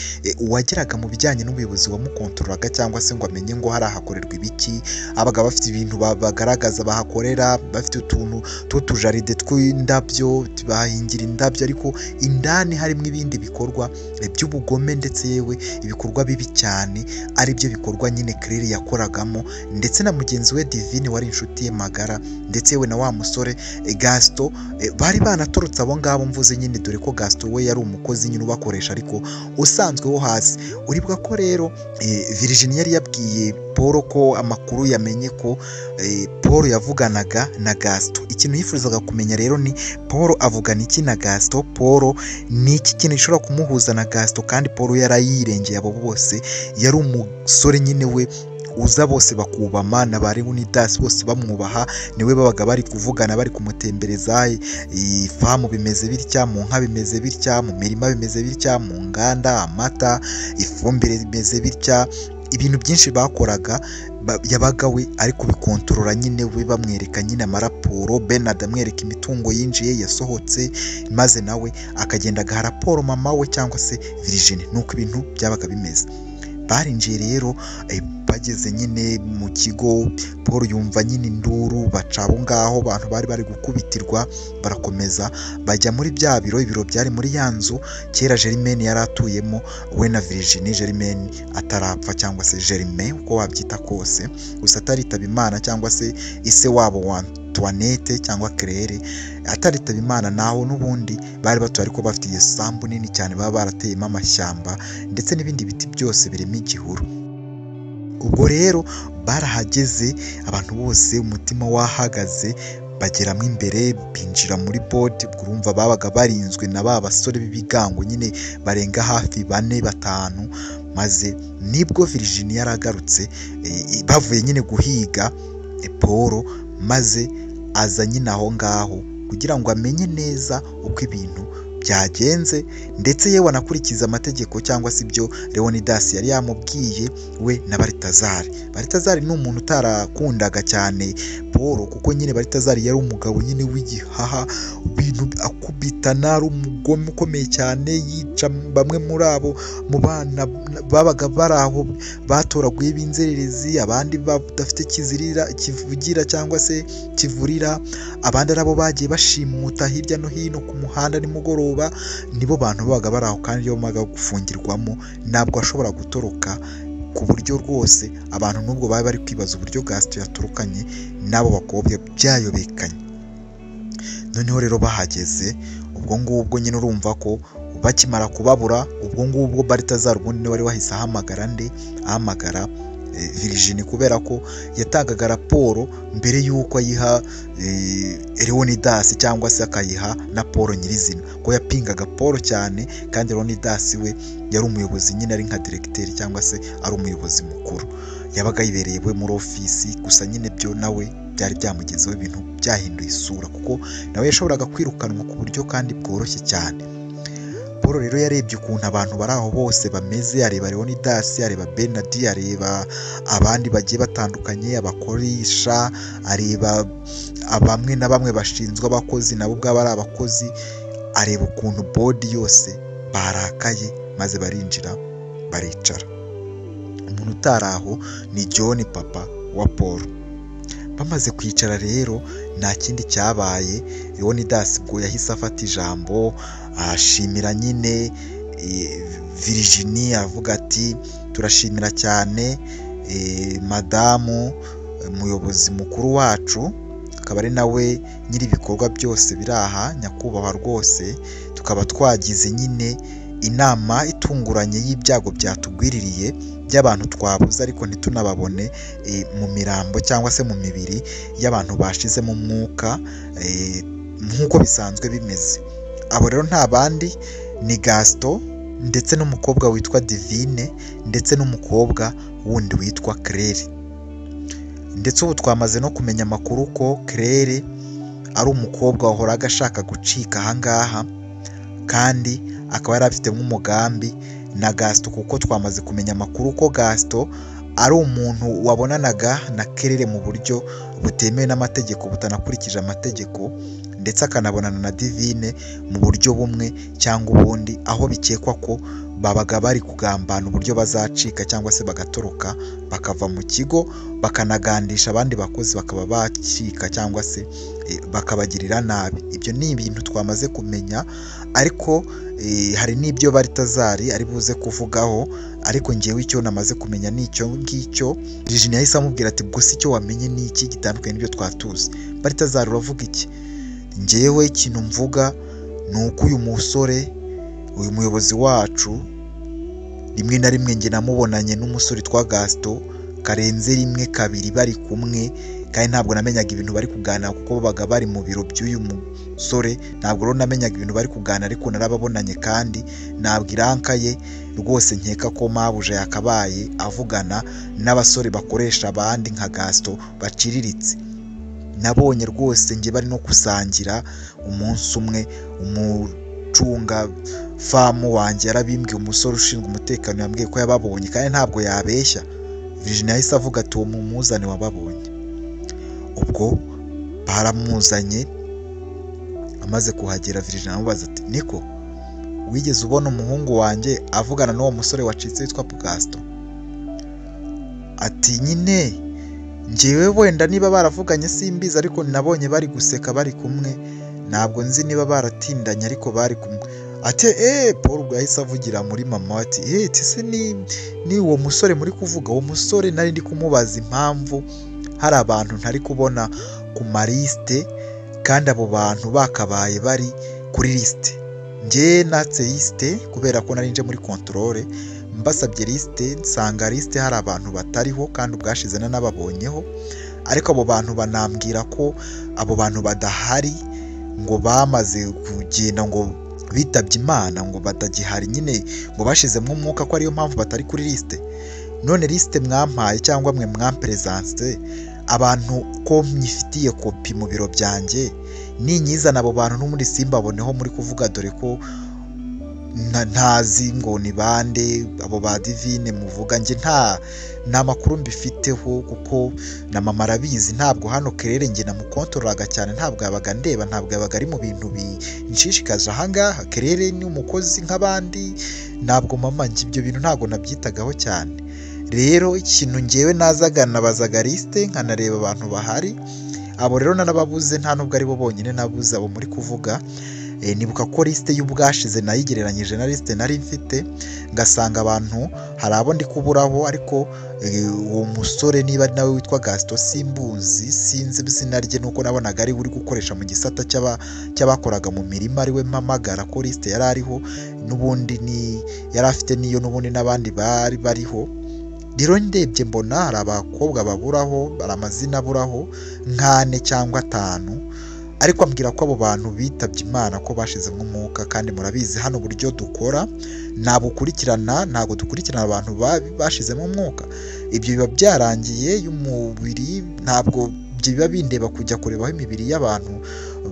wageraga mu bijyanye n'ubuyobozi wamukontorolaga cyangwa se ngo amenye ngo hari ahakorerwa ibiki. Abaga bafite ibintu bagaragaza bahakorera, bafite utuntu tw'utujaride tw'indabyo, bahingira indabyo, ariko indani harimo ibindi bikorwa by'ubugome ndetse yewe ibikorwa bibi cyane, ari byo bikorwa nyine Claire yakoragamo, ndetse na mugenzi we Divine wari inshuti ye magara, ndetse yewe na wa musore Gaston bari banatorotse abo ngabo mvuze nyine, dore ko Gaston we yari umukozi nyine ubakoresha ariko usanzwe wo hasi. Uribwa ko rero Virginia yari yabwiye Paul ko amakuru yamenye ko Paul yavuganaga na Gaston. Ikintu yifuzaga kumenya rero ni Paul avugana iki na Gaston, Paul ni iki kintu gishobora kumuhuza na Gaston, kandi Paul yarayirengeye abo bose, yari umusore nyine we uza bose bakubama, na ba Leonidas bose bamwubaha, niwe babaga bari kuvugana, bari kumutembereza ifamu bimeze bitya, mu nka bimeze bitya, mu mirima bimeze bitya, mu nganda amata, ifumbire bimeze bitya, ibintu byinshi bakoraga yabaga we ari kubikontorora nyine we, bamwereka nyine amaraporo, Bernard amwereka imitungo yinjiye yasohotse, maze nawe akagenda agaha raporo mama we cyangwa se Virginie. Nuko ibintu byabaga bimeze. Barinjiye rero, bageze nyine mu kigo, Paul yumva nyine induru, baca abo ngaho abantu bari gukubitirwa, barakomeza bajya muri bya ibiro byari muri ya nzu kera Germaine yari atuyemo, we na Virginie. Germaine atarapfa cyangwa se Germain uko wabyita kose, gusa ataritaba Imana, cyangwa se ise wabo wa Antoinette cyangwa Claire ataritaba Imana. Naho n'ubundi bari batuye ariko bafite isambu nini cyane, baba barateyemo amashyamba ndetse n'ibindi biti byose birimo igihuru. Ubwo rero barahageze, abantu bose umutima wahagaze, bageramo imbere, binjira muri board. Urumva babaga barinzwe na ba basore b'ibigango nyine barenga hafi 4-5, maze nibwo Virginia yaragarutse, bavuye nyine guhiga Paul, maze aza nyine aho ngaho kugira ngo amenye neza uko ibintu byagenze, ndetse yewe anakurikiza amategeko cyangwa se ibyo Leonidas yari yamubwiye we na Balthazar. Balthazar ni umuntu utarakundaga cyane Paul, kuko nyine Balthazar yari umugabo nyine w'igihaha, ibintu akubitana, ari umugome ukomeye cyane, yica bamwe muri abo mu bana babaga bari aho batoraguye b'inzererezi, abandi badafite kivugira cyangwa se kivurira, abandi arabo bagiye bashimuta hirya no hino ku muhanda nimugoroba. Nibo bantu babaga bari aho, kandi iyo bamaga gufungirwamo ntabwo ashobora gutoroka, ku buryo rwose abantu nubwo bari bari kwibaza uburyo Gaston yaturukanye n'abo bakobwa byayobekanye. Noneho rero bahageze, ubwo ngubwo nyine urumva ko bakimara kubabura, ubwo ngubwo Balthazar ubundi niwe wari wahise ahamagara Virginie, kubera ko yatangaga raporo mbere y'uko ayiha Leonidas cyangwa se akayiha na Paul nyirizina, ko yapingaga Paul cyane, kandi Leonidas we yari umuyobozi nyine, ari nka directeur cyangwa se ari umuyobozi mukuru, yabaga yibereye we muri ofisi. Gusa nyine byo nawe byari byamugezeho, ibintu byahinduye isura, kuko nawe yashoboraga kwirukanwa ku buryo kandi bworoshye cyane. Paul rero yarebye ukuntu abantu bari aho bose bameze, areba Leonidas, areba Bernard, areba abandi bagiye batandukanye, abakoresha, areba bamwe na bamwe bashinzwe abakozi nabo ubwabo ari abakozi, areba ukuntu bodi yose barakaye, maze barinjira baricara. Umuntu utari aho ni John, papa wa Paul. Bamaze kwicara rero nta kindi cyabaye, Leonidas ubwo yahise afata ijambo ashimira nyine Virginie, avuga ati turashimira cyane madamu umuyobozi mukuru wacu, akaba ari nawe nyiri ibikorwa byose biri aha, nyakubahwa rwose, tukaba twagize nyine inama itunguranye y'ibyago byatugwiririye by'abantu twabuze ariko ntitunababone mu mirambo cyangwa se mu mibiri y'abantu bashizemo umwuka nk'uko bisanzwe bimeze. Abo rero nta bandi ni Gaston ndetse n'umukobwa witwa Divine ndetse n'umukobwa wundi witwa Claire. Ndetse ubu twamaze no kumenya amakuru ko Claire ari umukobwa wahoraga ashaka gucika ahangaha, kandi akaba yari afite nk'umugambi na Gaston, kuko twamaze kumenya amakuru ko Gaston ari umuntu wabonanaga na Claire mu buryo butemewe n'amategeko, butanakurikije amategeko, ndetse akanabonana na Divine mu buryo bumwe cyangwa ubundi, aho bikekwa ko babaga bari kugambana uburyo bazacika cyangwa se bagatoroka bakava mu kigo, bakanagandisha abandi bakozi bakaba bacika cyangwa se bakabagirira nabi. Ibyo ni ibintu twamaze kumenya, ariko hari n'ibyo Baritazari ari buze kuvugaho, ariko ngewe icyo namaze kumenya ni icyo ngicyo. Virginie yahise amubwira ati gusa icyo wamenye ni iki gitandukanye n'ibyo twatuzi. Baritazari uravuga iki? Ngewe ikintu mvuga ni uko uyu musore, uyu muyobozi wacu, rimwe na rimwe nge namubonanye n'umusore twa Gaston karenze rimwe kabiri bari kumwe, kandi ntabwo namenyaga ibintu bari kuganira kuko babaga bari mu biro by'uyu musore. Ntabwo rero namenyaga ibintu bari kuganira, ariko narababonanye kandi ntabwo iranka ye rwose nkeka ko mabuja yakabaye avugana n'abasore bakoresha abandi nka Gaston baciriritse. Nabonye rwose nge bari no gusangira umunsi umwe, umucunga famu wanjye yarabimbwiye, umusore ushinzwe umutekano yambwiye ko yababonye kandi ntabwo yabeshya. Virginie yahise avuga ati uwo mumuzane wababonye. Ubwo baramuzanye, amaze kuhagera Virginie aramubaza ati niko wigeze ubona umuhungu wanjye avugana n'uwo musore wacitse witwa Gaston? Ati nyine ngewe wenda niba baravuganye simbizi, ariko nabonye bari guseka bari kumwe, ntabwo nzi niba baratindanye ariko bari kumwe. Ati Paul yahise avugira muri mama ati se ni uwo musore muri kuvuga? Uwo musore nari ndi kumubaza impamvu hari abantu ntari kubona ku marisite, kandi abo bantu bakabaye bari kuri lisite. Nge natse lisite kubera ko nari nje muri controle, mbasabye lisite nsanga lisite hari abantu batariho, kandi ubwashize nanababonyeho, ariko abo bantu banambwira ko abo bantu badahari, ngo bamaze kugenda, ngo bitabye Imana, ngo batagihari nyine, ngo bashizemo umwuka ko ariyo mpamvu batari kuri lisite. None lisite mwampaye cyangwa mwe mwamperezanse abantu ko myifitiye kopi mu biro byanjye, ninyizana abo bantu n'umundi simbaboneho muri kuvuga, dore ko ntazi ngo ni bande abo ba Divine muvuga. Nge nta makuru mbifiteho, kuko na mama arabizi. Ntabwo hano Claire nge namukontorolaga cyane, ntabwo yabaga ndeba, ntabwo yabaga ari mu bintu binshishikaje ahangaha. Claire ni umukozi nk'abandi, ntabwo mama nge ibyo bintu ntabwo nabyitagaho cyane. Rero ikintu ngewe nazaga nabazaga lisite nkanareba abantu bahari. Abo rero narababuze, nta nubwo ari bo bonyine nabuze abo muri kuvuga. Nibuka ko lisite y'ubwashize nayigereranyije na lisite nari mfite, ngasanga abantu hari abo ndi kuburaho, ariko uwo musore niba ari nawe witwa Gaston simbuzi, sinzi izina rye, nuko nabonaga ari uri gukoresha mu gisata cy'abakoraga mu mirima, ari we mpamagara ko lisite yari ariho, n'ubundi yari afite niyo n'ubundi n'abandi bari bariho. Rero ndebye mbona hari abakobwa baburaho, hari amazina aburaho nk'ane cyangwa 5, ariko ambwira ko abo bantu bitabye Imana, ko bashizemo umwuka. Kandi murabizi hano uburyo dukora, ntabwo dukurikirana abantu bashizemo umwuka. Ibyo biba byarangiye y'umubiri, ntabwo biba bindeba kujya kurebaho imibiri y'abantu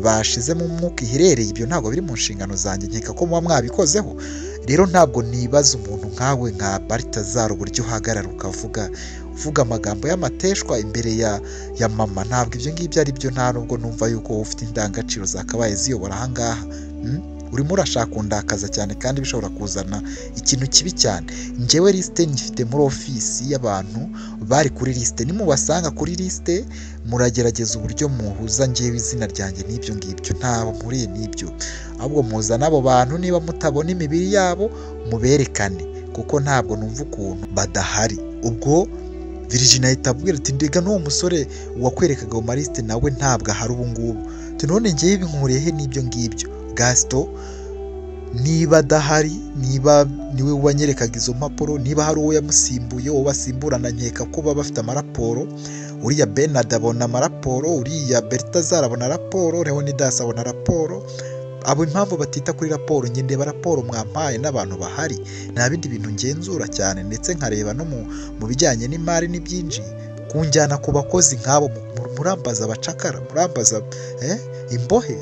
bashizemo umwuka iherereye, ibyo ntabwo biri mu nshingano zanjye, nkeka ko muba mwabikozeho. Rero ntabwo nibaza umuntu nkawe nka Balthazar uburyo uhagarara uvuga amagambo y'amateshwa imbere ya mama. Ntabwo ibyo ngibyo ari byo, nta nubwo numva yuko ufite indangagaciro zakabaye ziyobora ahangaha. Urimo urashaka kundakaza cyane kandi bishobora kuzana ikintu kibi cyane. Njyewe lisite nyifite muri ofisi y'abantu bari kuri lisite, nimubasanga kuri lisite muragerageza uburyo muhuza njyewe izina ryanjye n'ibyo ngibyo, ntaho mpuriye n'ibyo. Ahubwo muzana abo bantu, niba mutabona imibiri yabo muberekane, kuko ntabwo numva ukuntu badahari. Ubwo Virginia ahita abwira ati ndega n'uwo musore wakwerekaga mu malisite nawe ntabwo ahari ubu ngubu. None njyewe binkuriyehe n'ibyo ngibyo? Gaston niba adahari, niba niwe wanyerekaga izo mpapuro, niba hari uwo yamusimbuye, uwo basimburana, nkeka ko baba bafite amaraporo. Uriya Bernard abona amaraporo, uriya Balthazar abona raporo, Leonidas abona raporo. Abo impamvu batita kuri raporo, njye ndeba raporo mwampaye n'abantu bahari, nta bindi bintu ngenzura cyane, ndetse nkareba no mu bijyanye n'imari n'ibyinjiye. Kunjyana ku bakozi nk'abo murambaza abacakara, murambaza imbohe,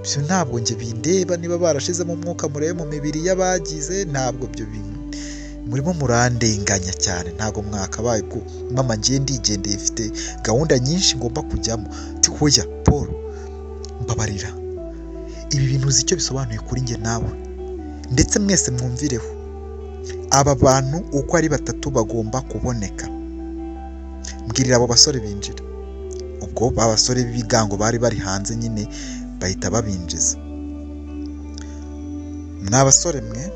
ibyo ntabwo njye bindeba. Niba barashizemo umwuka murebe mu mibiri y'abagize, ntabwo ibyo bintu murimo murandenganya cyane. Ntabwo mwakabaye bwo mama ngiye ndigendeye, mfite gahunda nyinshi ngomba kujyamo. Hoya Paul, mbabarira, ibi bintu uzi icyo bisobanuye kuri njye nawe, ndetse mwese mwumvireho. Aba bantu uko ari batatu bagomba kuboneka. Mbwirira abo basore binjira. Ubwo ba basore b'ibigango bari bari hanze nyine bahita babinjiza. Mwa basore mwe,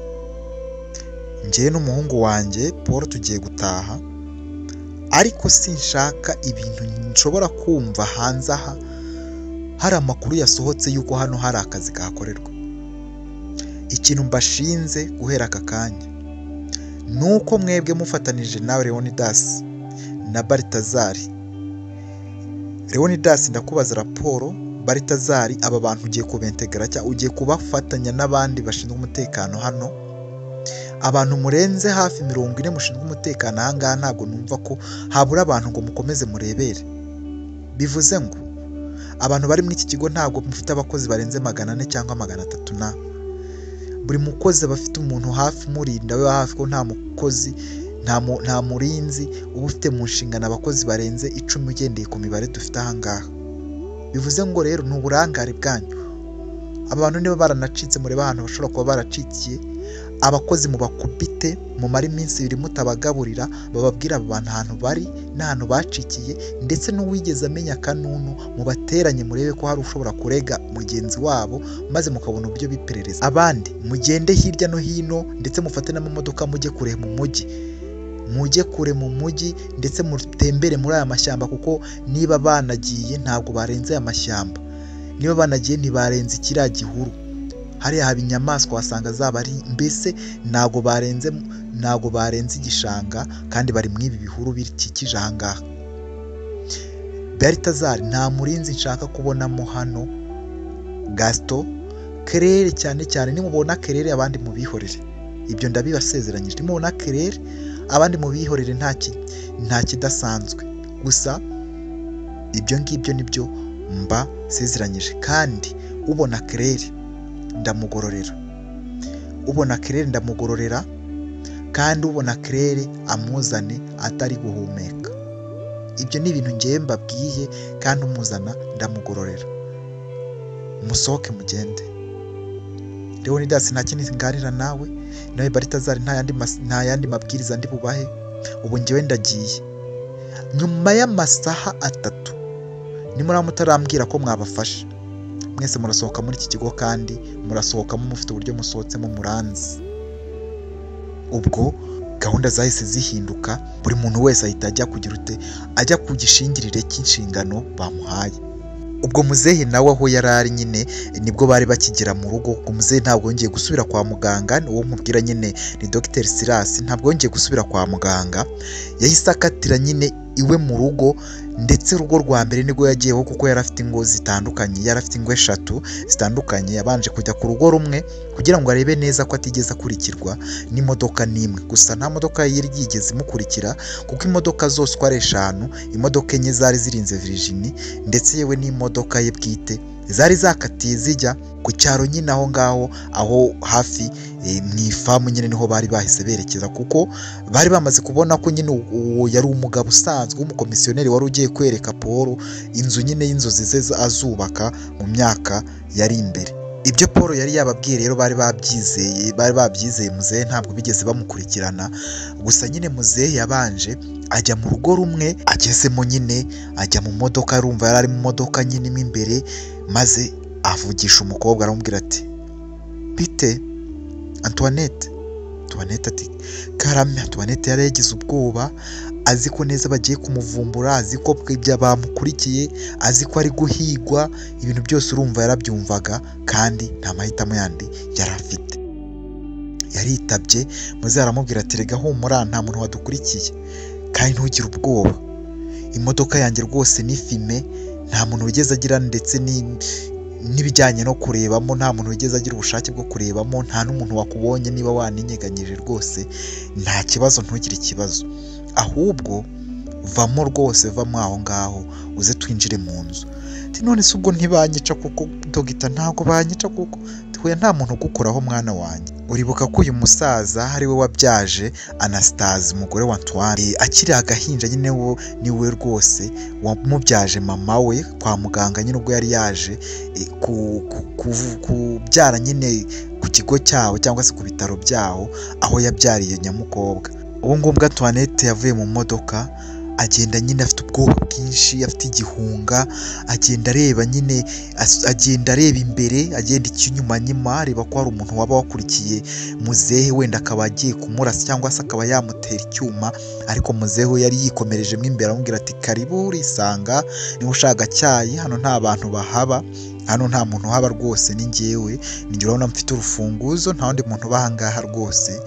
njye n'umuhungu wanjye Paul tugiye gutaha, ariko sinshaka ibintu nshobora kumva hanze aha hari amakuru yasohotse yuko hano hari akazi kahakorerwa. Ikintu mbashinze guhera aka kanya nuko mwebwe mufatanije nawe Leonidas na Balthazar. Leonidas ndakubaza raporo, Balthazar aba bantu ugiye kubentegara cyangwa ugiye kubafatanya n'abandi bashinzwe umutekano hano? Abantu murenze hafi 40 mushinzwe umutekano ahangaha, ntabwo numva ko habura abantu ngo mukomeze murebere. Bivuze ngo abantu bari muri iki kigo ntabwo mufite abakozi barenze 400 cyangwa 300 na buri mukozi aba afite umuntu hafi murinda we hafi, ko nta mukozi nta murinzi uba ufite mu nshingano abakozi barenze 10 ugendeye ku mibare dufite ahangaha. Bivuze ngo rero ni uburangare bwanyu. Abantu niba baranacitse, mureba ahantu bashobora kuba baracikiye, abakozi mubakubite, mumara iminsi 2 mutabagaburira, bababwira abo bantu ahantu bari n'ahantu bacikiye, ndetse n'uwigeze amenya kanunu mubateranye murebe ko hari ushobora kurega mugenzi wabo, maze mukabona uburyo biperereza. Abandi mugende hirya no hino, ndetse mufate n'amamodoka mujye kure mu mujyi, ndetse mutembere muri aya mashyamba, kuko niba banagiye ntabwo barenze aya mashyamba. Niba banagiye ntibarenze kiriya gihuru, hariya haba inyamaswa wasanga zaba ari, mbese ntabwo barenze igishanga, kandi bari mu ibi bihuru bikikije ahangaha. Balthazar nta murinzi nshaka kubonamo hano. Gaston, Claire cyane cyane, nimubona Claire abandi mubihorere, ibyo ndabibasezeranyije. Nimubona Claire abandi mubihorere, nta kidasanzwe. Gusa ibyo ngibyo nibyo mba sezeranyije. Kandi ubona Claire ndamugororera, kandi ubona Claire amuzane atari guhumeka. Ibyo ni ibintu ngiye mbabwiye, kandi umuzana ndamugororera. Musohoke mugende. Leonidas nta kindi nganira nawe Balthazar nta yandi mabwiriza ndi bubahe. Ubu njyewe ndagiye. Nyuma y'amasaha 3 nimura mutarambwira ko mwabafasha, mwese murasohoka muri iki kigo, kandi murasohokamo mufite uburyo musohotsemo muranzi. Ubwo gahunda zahise zihinduka, buri muntu wese ahita ajya ku gishingirire cy'inshingano bamuhaye. Ubwo muzehe nawe aho yarari nyine nibwo bari bakigera mu rugo. Ubwo muzehe ntabwo yongeye gusubira kwa muganga, uwo mubwira nyine ni Dr. Silas, ntabwo yongeye gusubira kwa muganga. Yahise akatira nyine iwe mu rugo, ndetse urugo rwa mbere nibwo yagiyeho kuko yari afite ingo zitandukanye, yari afite ingo 3 zitandukanye. Yabanje kujya ku rugo rumwe kugira ngo arebe neza ko atigeze akurikirwa n'imodoka n'imwe. Gusa nta modoka yari yigeze imukurikira kuko imodoka zose uko ari 5, imodoka 4 zari zirinze Virginie ndetse yewe n'imodoka ye bwite zari zakatiye zijya ku cyaro nyine aho ngaho, aho hafi mu ifamu nyine niho bari bahise berekeza, kuko bari bamaze kubona ko nyine uwo yari umugabo usanzwe w'umukomisiyoneri wari ugiye kwereka Paul inzu nyine y'inzozi ze azubaka mu myaka yari imbere. Ibyo Paul yari yababwiye rero bari babyizeye muzehe, ntabwo bigeze bamukurikirana. Gusa nyine muzehe yabanje ajya mu rugo rumwe, agezemo nyine ajya mu modoka, arumva yari ari mu modoka nyine mo imbere, maze avugisha umukobwa aramubwira ati bite Antoinette ati karame. Antoinette yari yagize ubwoba, azi ko neza bagiye kumuvumbura, azi ko ibyo bamukurikiye, azi ko ari guhigwa, ibintu byose urumva yarabyumvaga kandi nta mahitamo yandi yari afite. Yaritabye muze aramubwira ati rega humura, nta muntu wadukurikiye kandi ntugire ubwoba, imodoka yanjye rwose ni fime, nta muntu wigeze agira, ndetse n'ibijyanye no kurebamo nta muntu wigeze agira ubushake bwo kurebamo, nta n'umuntu wakubonye, niba waninyeganyije rwose nta kibazo, ntugire ikibazo, ahubwo vamo rwose, vamo aho ngaho uze twinjire mu nzu. None se ubwo ntibanyica kuko dogita? Ntabwo banyica kuko twe nta muntu ugukoraho mwana wanjye. Uribuka ko uyu musaza ari we wabyaje Anastase umugore wa Antoine, akiri agahinja nyine niwe rwose wamubyaje mama we kwa muganga nyine ubwo yari yaje kubyara nyine ku kigo cyaho cyangwa se ku bitaro byaho aho yabyariye nyamukobwa. Ubu ngubwo Antoinette yavuye mu modoka, agenda nyine afite ubwoba bwinshi, afite igihunga, agenda areba nyine, agenda areba imbere, agenda icyuma nyuma, areba ko hari umuntu waba wakurikiye muzehe, wenda akaba agiye kumurasa cyangwa se akaba yamutera icyuma. Ariko muzehe yari yikomerejemo imbere amubwira ati karibu urisanga, niba ushaka cyayi hano nta bantu bahaba, hano nta muntu uhaba rwose, ni njyewe, ni njye urabona mfite urufunguzo, nta wundi muntu uba aha ngaha rwose.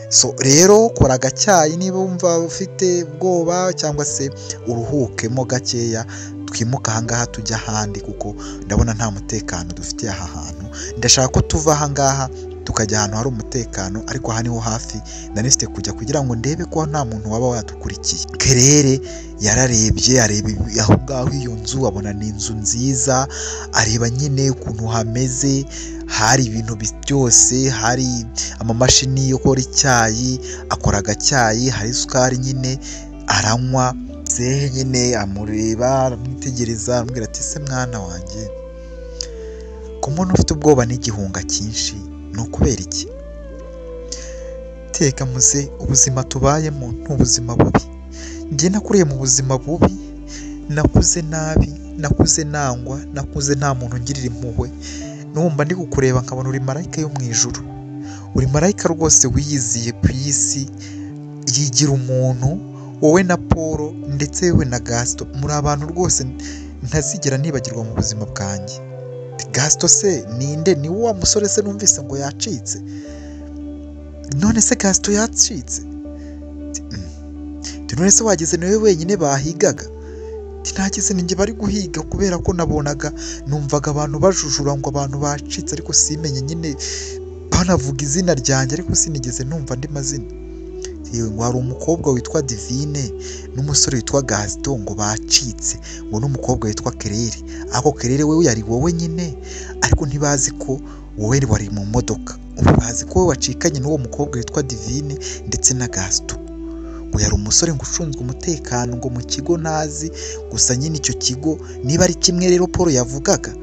So rero kora agacyayi niba wumva ufite ubwoba, cyangwa se uruhukemo gakeya, twimuka aha ngaha tujya ahandi kuko ndabona nta mutekano dufitiye aha hantu. Ndashaka ko tuva aha ngaha tukajya ahantu hari umutekano, ariko aha niho hafi ndanifite kujya kugira ngo ndebe ko nta muntu waba wadukurikiye. Kerere yararebye, areba aho ngaho iyo nzu, abona ni inzu nziza, areba nyine ukuntu hameze, hari ibintu byose, hari amamashini yo gukora icyayi, akora agacyayi, hari isukari nyine aranywa. Muzehe nyine amureba, aramwitegereza, aramubwira ati se mwana wanjye ko mbona ufite ubwoba n'igihunga cyinshi, ni ukubera iki? Teka muze, ubuzima tubayemo ni ubuzima bubi, njye nakuriye mu buzima bubi, nakuze nabi, nakuze nangwa, nakuze nta muntu ngirira impuhwe. Numva ndi kukureba nkabona uri marayika yo mu ijuru, uri marayika rwose wiyiziye ku isi, yigira umuntu, wowe na Paul ndetse yewe na Gaston, muri abantu rwose ntazigera nibagirwa mu buzima bwanjye. Gaston se ninde? Ni wa musore se numvise ngo yacitse? None se Gaston yacitse? None se wageze niwe wenyine bahigaga? Ntagize ninjye bari guhiga, kubera ko nabonaga, numvaga abantu bajujura ngo abantu bacitse, ariko simenye nyine banavuga izina ryanjye, ariko sinigeze numva andi mazina. Ngo hari umukobwa witwa Divine n'umusore witwa Gaston ngo bacitse, ngo n'umukobwa witwa Kerere. Ako Kerere wewe yari wowe nyine, ariko ntibazi ko wowe wari mu modoka. Ubu bazi ko wowe wacikanye n'uwo mukobwa witwa Divine ndetse na Gaston. Ngo yari umusore ngo ushinzwe umutekano ngo mu kigo ntazi, gusa nyine icyo kigo niba ari kimwe rero Paul yavugaga,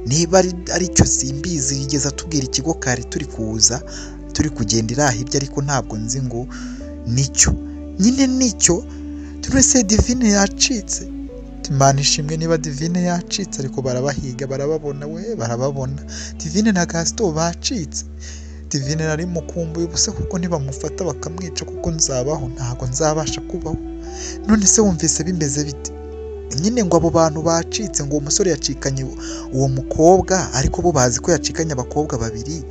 niba ari cyo simbizi, yigeze atubwira ikigo kare turi kuza, turi kugendera hirya, ariko ntabwo nzi ngo nicyo nyine nicyo. Turese Divine yacitse, Imana ishimwe niba Divine yacitse, ariko barabahiga, barababona, we barababona. Divine na Gaston bacitse. Divine nari mukumbuye ubuse kuko nibamufata bakamwica kuko nzabaho, ntago nzabasha kubaho. None se wumvise bimeze bite? Nyine ngo abo bantu bacitse, ngo umusore yacikanye uwo mukobwa, ariko bo bazi ko yacikanye abakobwa babiri,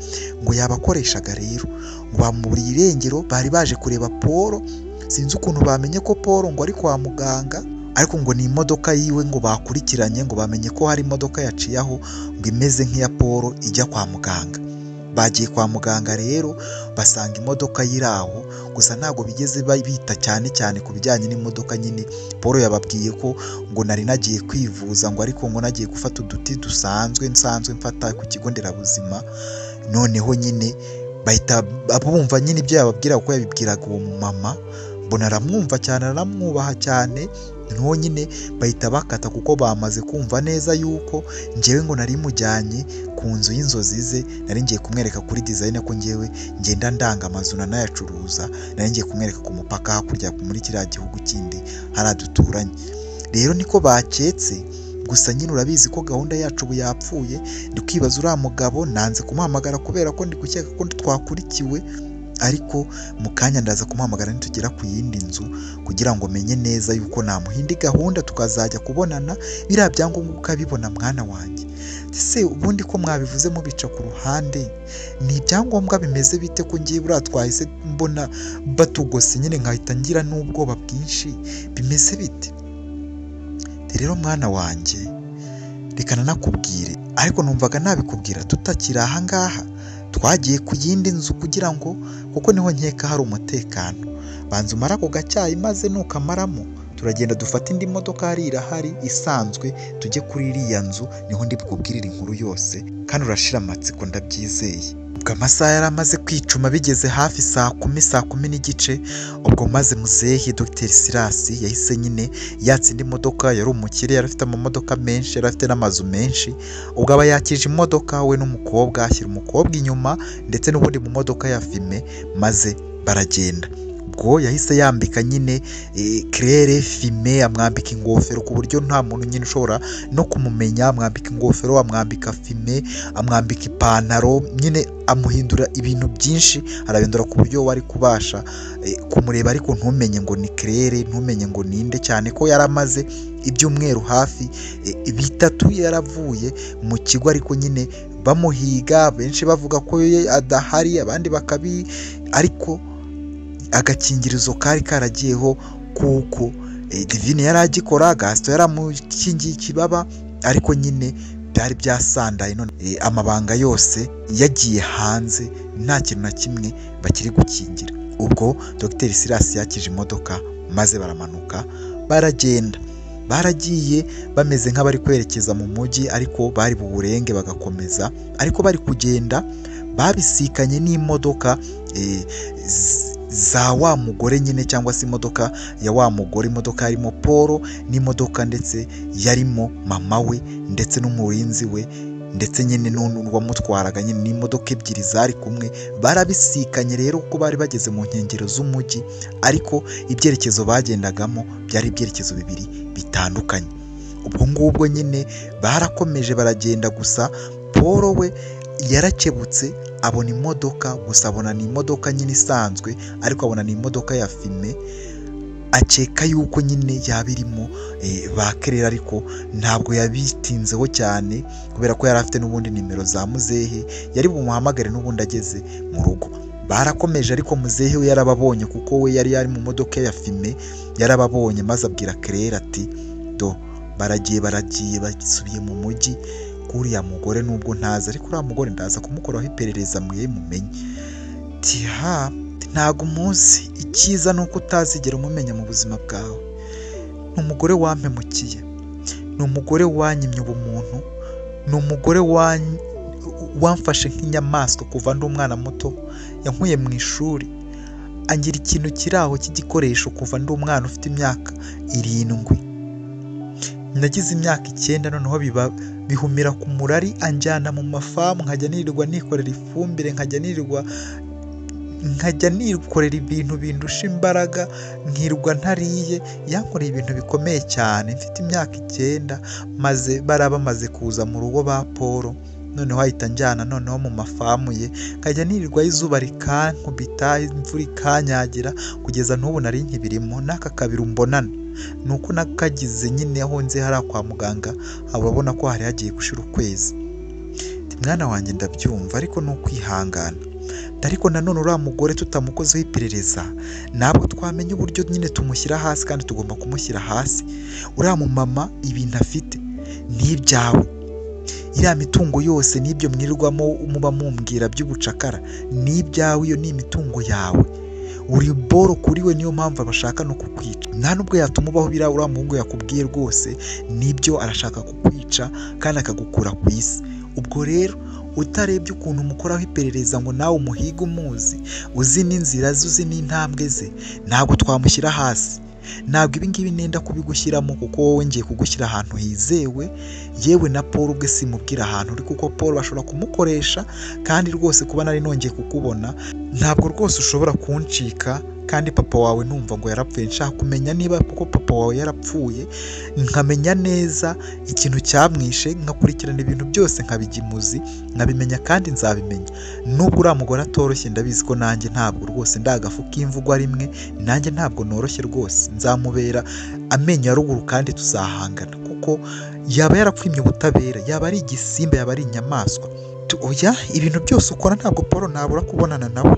ngo yabakoreshaga rero, ngo bamuburiye irengero, bari baje kureba Paul, sinzi ukuntu bamenye ko Paul ngo ari kwa muganga, ariko ngo ni imodoka yiwe ngo bakurikiranye, ngo bamenye ko hari imodoka yaciye aho ngo imeze nk'iya Paul ijya kwa muganga. Bagiye kwa muganga rero basanga imodoka yiri aho, gusa ntabwo bigeze bita cyane cyane ku bijyanye n'imodoka nyine. Paul yababwiye ko ngo nari nagiye kwivuza, ngo ariko ngo nagiye gufata uduti dusanzwe nsanzwe mfata ku kigo nderabuzima. Noneho nyine bahita bumva nyine ibyo yababwira, kuko yabibwiraga uwo mama, mbona aramwumva cyane aramwubaha cyane. Noneho nyine bahita bakata, kuko bamaze kumva neza yuko njyewe ngo nari mujyanye ku nzu y'inzozi ze, nari ngiye kumwereka kuri design ko njyewe ngenda ndanga amazu nanayacuruza, nari ngiye kumwereka ku mupaka hakurya muri kiriya gihugu kindi haraduturanye. Rero niko baketse, gusa nyine urabizi ko gahunda yacu ubu yapfuye. Ndi kwibaza uriya mugabo nanze kumuhamagara kubera ko ndi gukeka ko twakurikiwe, ariko mu kanya ndaza kumuhamagara nitugera ku yindi nzu kugira ngo menye neza yuko namuha indi gahunda tukazajya kubonana. Biriya byangombwa ukabibona mwana wanjye, ese ubundi ko mwabivuze mubica ku ruhande, ni ibyangombwa bimeze bite ko ngiye buriya twahise mbona batugose nyine nkahita ngira n'ubwoba bwinshi, bimeze bite? Rero mwana wanjye reka nanakubwire, ariko numvaga nabikubwira tutakiri aha ngaha. Twagiye ku yindi nzu kugira ngo, kuko niho nkeka hari umutekano. Banza umara ako gacyayi, maze nukamaramo turagenda dufata indi modoka hari irahari isanzwe, tujye kuri iriya nzu, niho ndi bukubwirire inkuru yose kandi urashira amatsiko ndabyizeye. Ubwo amasaha yari amaze kwicuma, bigeze hafi saa kumi n'igice, ubwo maze muzehe Dr Silas yahise nyine yatsa indi modoka. Yari umukire, yari afite amamodoka menshi, yari afite n'amazu menshi. Ubwo aba yakije imodoka we n'umukobwa, ashyira umukobwa inyuma ndetse n'ubundi mu modoka ya fime, maze baragenda. Ubwo yahise yambika nyine Claire fime, amwambika ingofero ku buryo nta muntu nyine ushobora no kumumenya. Amwambika ingofero, amwambika fime, amwambika ipantaro, nyine amuhindura ibintu byinshi, arabindura ku buryo wari kubasha kumureba ariko ntumenye ngo ni Claire, ntumenye ngo ninde, cyane ko yaramaze ibyumweru hafi bitatu yaravuye mu kigo, ariko nyine bamuhiga, benshi bavuga ko adahari, abandi ariko agakingirizo kari karagiyeho kuko Divine yari agikora, Gaston yaramukingiye ikibaba, ariko nyine byari byasandaye. None amabanga yose yagiye hanze, nta kintu na kimwe bakiri gukingira. Ubwo Dr Silas yakije imodoka, maze baramanuka baragenda. Baragiye bameze nk'abari kwerekeza mu mujyi, ariko bari buburenge bagakomeza. Ariko bari kugenda babisikanye n'imodoka za wa mugore nyine, cyangwa se imodoka ya wa mugore. Imodoka yarimo Paul n'imodoka ndetse yarimo mama we ndetse n'umurinzi we, ndetse nyine n'uwamutwaraga nyine, n'imodoka ebyiri zari kumwe. Barabisikanye rero kuko bari bageze mu nkengero z'umujyi, ariko ibyerekezo bagendagamo byari ibyerekezo bibiri bitandukanye. Ubwo ngubwo nyine barakomeje baragenda, gusa Paul we yarakebutse abona imodoka, gusa abona ni imodoka nyine isanzwe, ariko abona ni imodoka ya fime. Akeka yuko nyine yaba irimo ba Claire, ariko ntabwo yabitinzeho cyane kubera ko yari afite n'ubundi nimero za muzehe, yari bumuhamagare n'ubundi ageze mu rugo. Barakomeje, ariko muzehe we yarababonye, kuko we yari mu modoka ya fime, yarababonye, maze abwira Claire ati do baragiye basubiye mu mujyi kuriya mugore, nubwo ntazi, ariko uriya mugore ndaza kumukoraho iperereza mwe mumenye. Ntago muzi, icyiza ni uko utazigera umumenya mu buzima bwawe. Ni umugore wampemukiye, ni umugore wanyimye ubumuntu, ni umugore wamfashe nk'inyamaswa kuva ndi umwana muto. Yankuye mu ishuri, angira ikintu kiri aho cy'igikoresho kuva ndi umwana ufite imyaka 7. Nagize imyaka 9, noneho bihumira ku murari, anjyana mu mafamu, nkajya nirirwa nikorera ifumbire, nkajya nikorera ibintu bindusha imbaraga, nkirwa ntariye. Yankoreye ibintu bikomeye cyane mfite imyaka 9, maze barabamaze kuza mu rugo ba Paul. Noneho ahita njyana noneho mu mafamu ye, nkajya nirirwa izuba rikankubita, imvura ikanyagira, kugeza n'ubu nari nkibirimo. N'aka kabiri umbonana nuko nakagize nyine aho nze hariya kwa muganga, urabona ko hari hagiye gushira ukwezi. Mwana wanjye ndabyumva, ariko ni ukwihangana. ariko nanone uriya mugore tutamukozeho iperereza ntabwo twamenya uburyo nyine tumushyira hasi, kandi tugomba kumushyira hasi. uriya mumama ibintu afite ni ibyawe, iriya mitungo yose n'ibyo mwirirwamo muba mumbwira by'ubucakara ni ibyawe, iyo ni imitungo yawe, uri boro kuri we, niyo mpamvu abashaka no kukwica. nta nubwo yatuma ubaho biriya uriya muhungu yakubwiye rwose, nibyo arashaka kukwica kandi akagukura ku isi. ubwo rero utarebye ukuntu umukoraho iperereza ngo nawe umuhiga umuzi, uzi n'inzira ze, uzi n'intambwe ze, ntabwo twamushyira hasi. ntabwo ibi ngibi nenda kubigushyiramo, kuko wowe ngiye kugushyira ahantu hizewe, yewe na Paul ubwe simubwira ahantu uri, kuko Paul bashobora kumukoresha, kandi rwose kuba nari nongeye kukubona ntabwo rwose ushobora kuncika. kandi papa wawe numva ngo yarapfuye, nshaka kumenya niba kuko papa wawe yarapfuye, nkamenya neza ikintu cyamwishe, nkakurikirana ibintu byose nkabijya imuzi, nkabimenya kandi nzabimenya. nubwo uriya mugore atoroshye ndabizi ko nanjye ntabwo rwose ndagafu k'imvugwa rimwe, nanjye ntabwo noroshye rwose, nzamubera amenyo ya ruguru kandi tuzahangana, kuko yaba yarapfimye ubutabera, yaba ari igisimba, yaba ari inyamaswa. oya, ibintu byose ukora ntabwo Paul nabura kubonana nawe.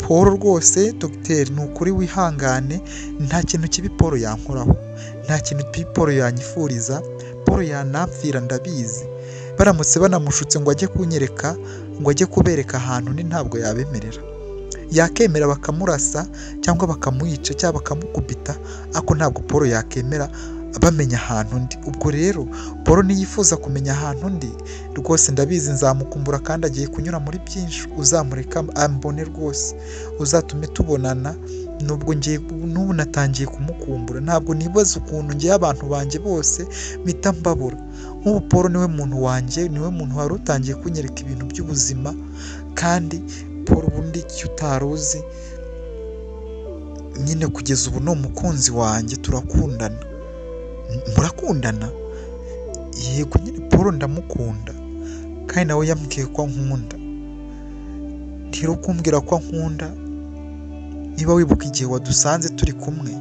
Paul rwose dogiteri ni ukuri wihangane, nta kintu kibi Paul yankoraho, nta kintu kibi Paul yanyifuriza, Paul yanapfira ndabizi. baramutse banamushutse ngo ajye kunyereka, ngo ajye kubereka ahantu ni, ntabwo yabemerera. yakemera bakamurasa cyangwa bakamwica cyangwa bakamukubita, ariko ntabwo Paul yakemera bamenya ahantu ndi. ubwo rero Paul niyifuza kumenya ahantu ndi, rwose ndabizi nzamukumbura, kandi agiye kunyura muri byinshi. uzamureka ambone rwose, uzatume tubonana. n'ubu natangiye kumukumbura, ntabwo nibaza ukuntu ngiye abantu banjye bose mpita mbabura. nk'ubu Paul niwe muntu wanjye, niwe muntu wari utangiye kunyereka ibintu by'ubuzima, kandi Paul ubundi icyo utari uzi nyine kugeza ubu ni umukunzi wanjye, turakundana. murakundana? yego nyine Paul ndamukunda, kandi nawe yambwiye ko ankunda. rero kumbwira ko ankunda, niba wibuka igihe wadusanze turi kumwe,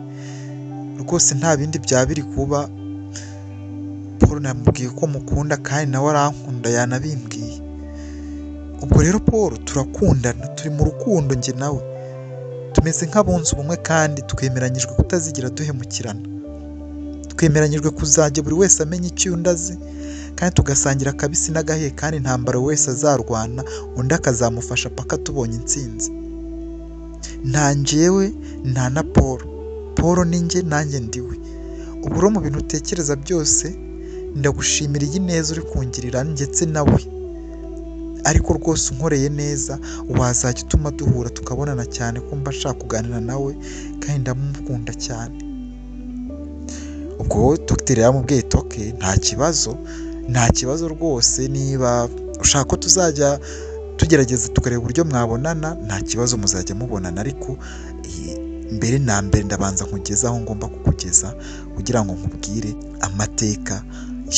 rwose nta bindi byaba biri kuba. Paul namubwiye ko mukunda, kandi nawe arankunda, yanabimbwiye. ubwo rero Paul turakundana, turi mu rukundo njye nawe, tumeze nk'abunze ubumwe, kandi twemeranyijwe kutazigira duhemukirana. twemeranyijwe kuzajya buri wese amenya icyo undi azi, kandi tugasangira akabisi n'agahiye, kandi intambara wese azarwana undi akazamufasha paka tubonye intsinzi. nta njyewe nta na Paul, Paul ni njye, nanjye ndiwe. ubu rero mu bintu utekereza byose ndagushimira iyi neza uri kungirira ndetse nawe, ariko rwose unkoreye neza wazajya utuma duhura tukabonana cyane, ko mba nshaka kuganira nawe kandi ndamukunda cyane. ubwo dogiteri yaramubwiye toke, nta kibazo rwose, niba ushaka ko tuzajya tugerageza tukareba uburyo mwabonana, nta kibazo muzajya mubonana, ariko mbere na mbere ndabanza nkugeza aho ngomba kukugeza, kugira ngo nkubwire amateka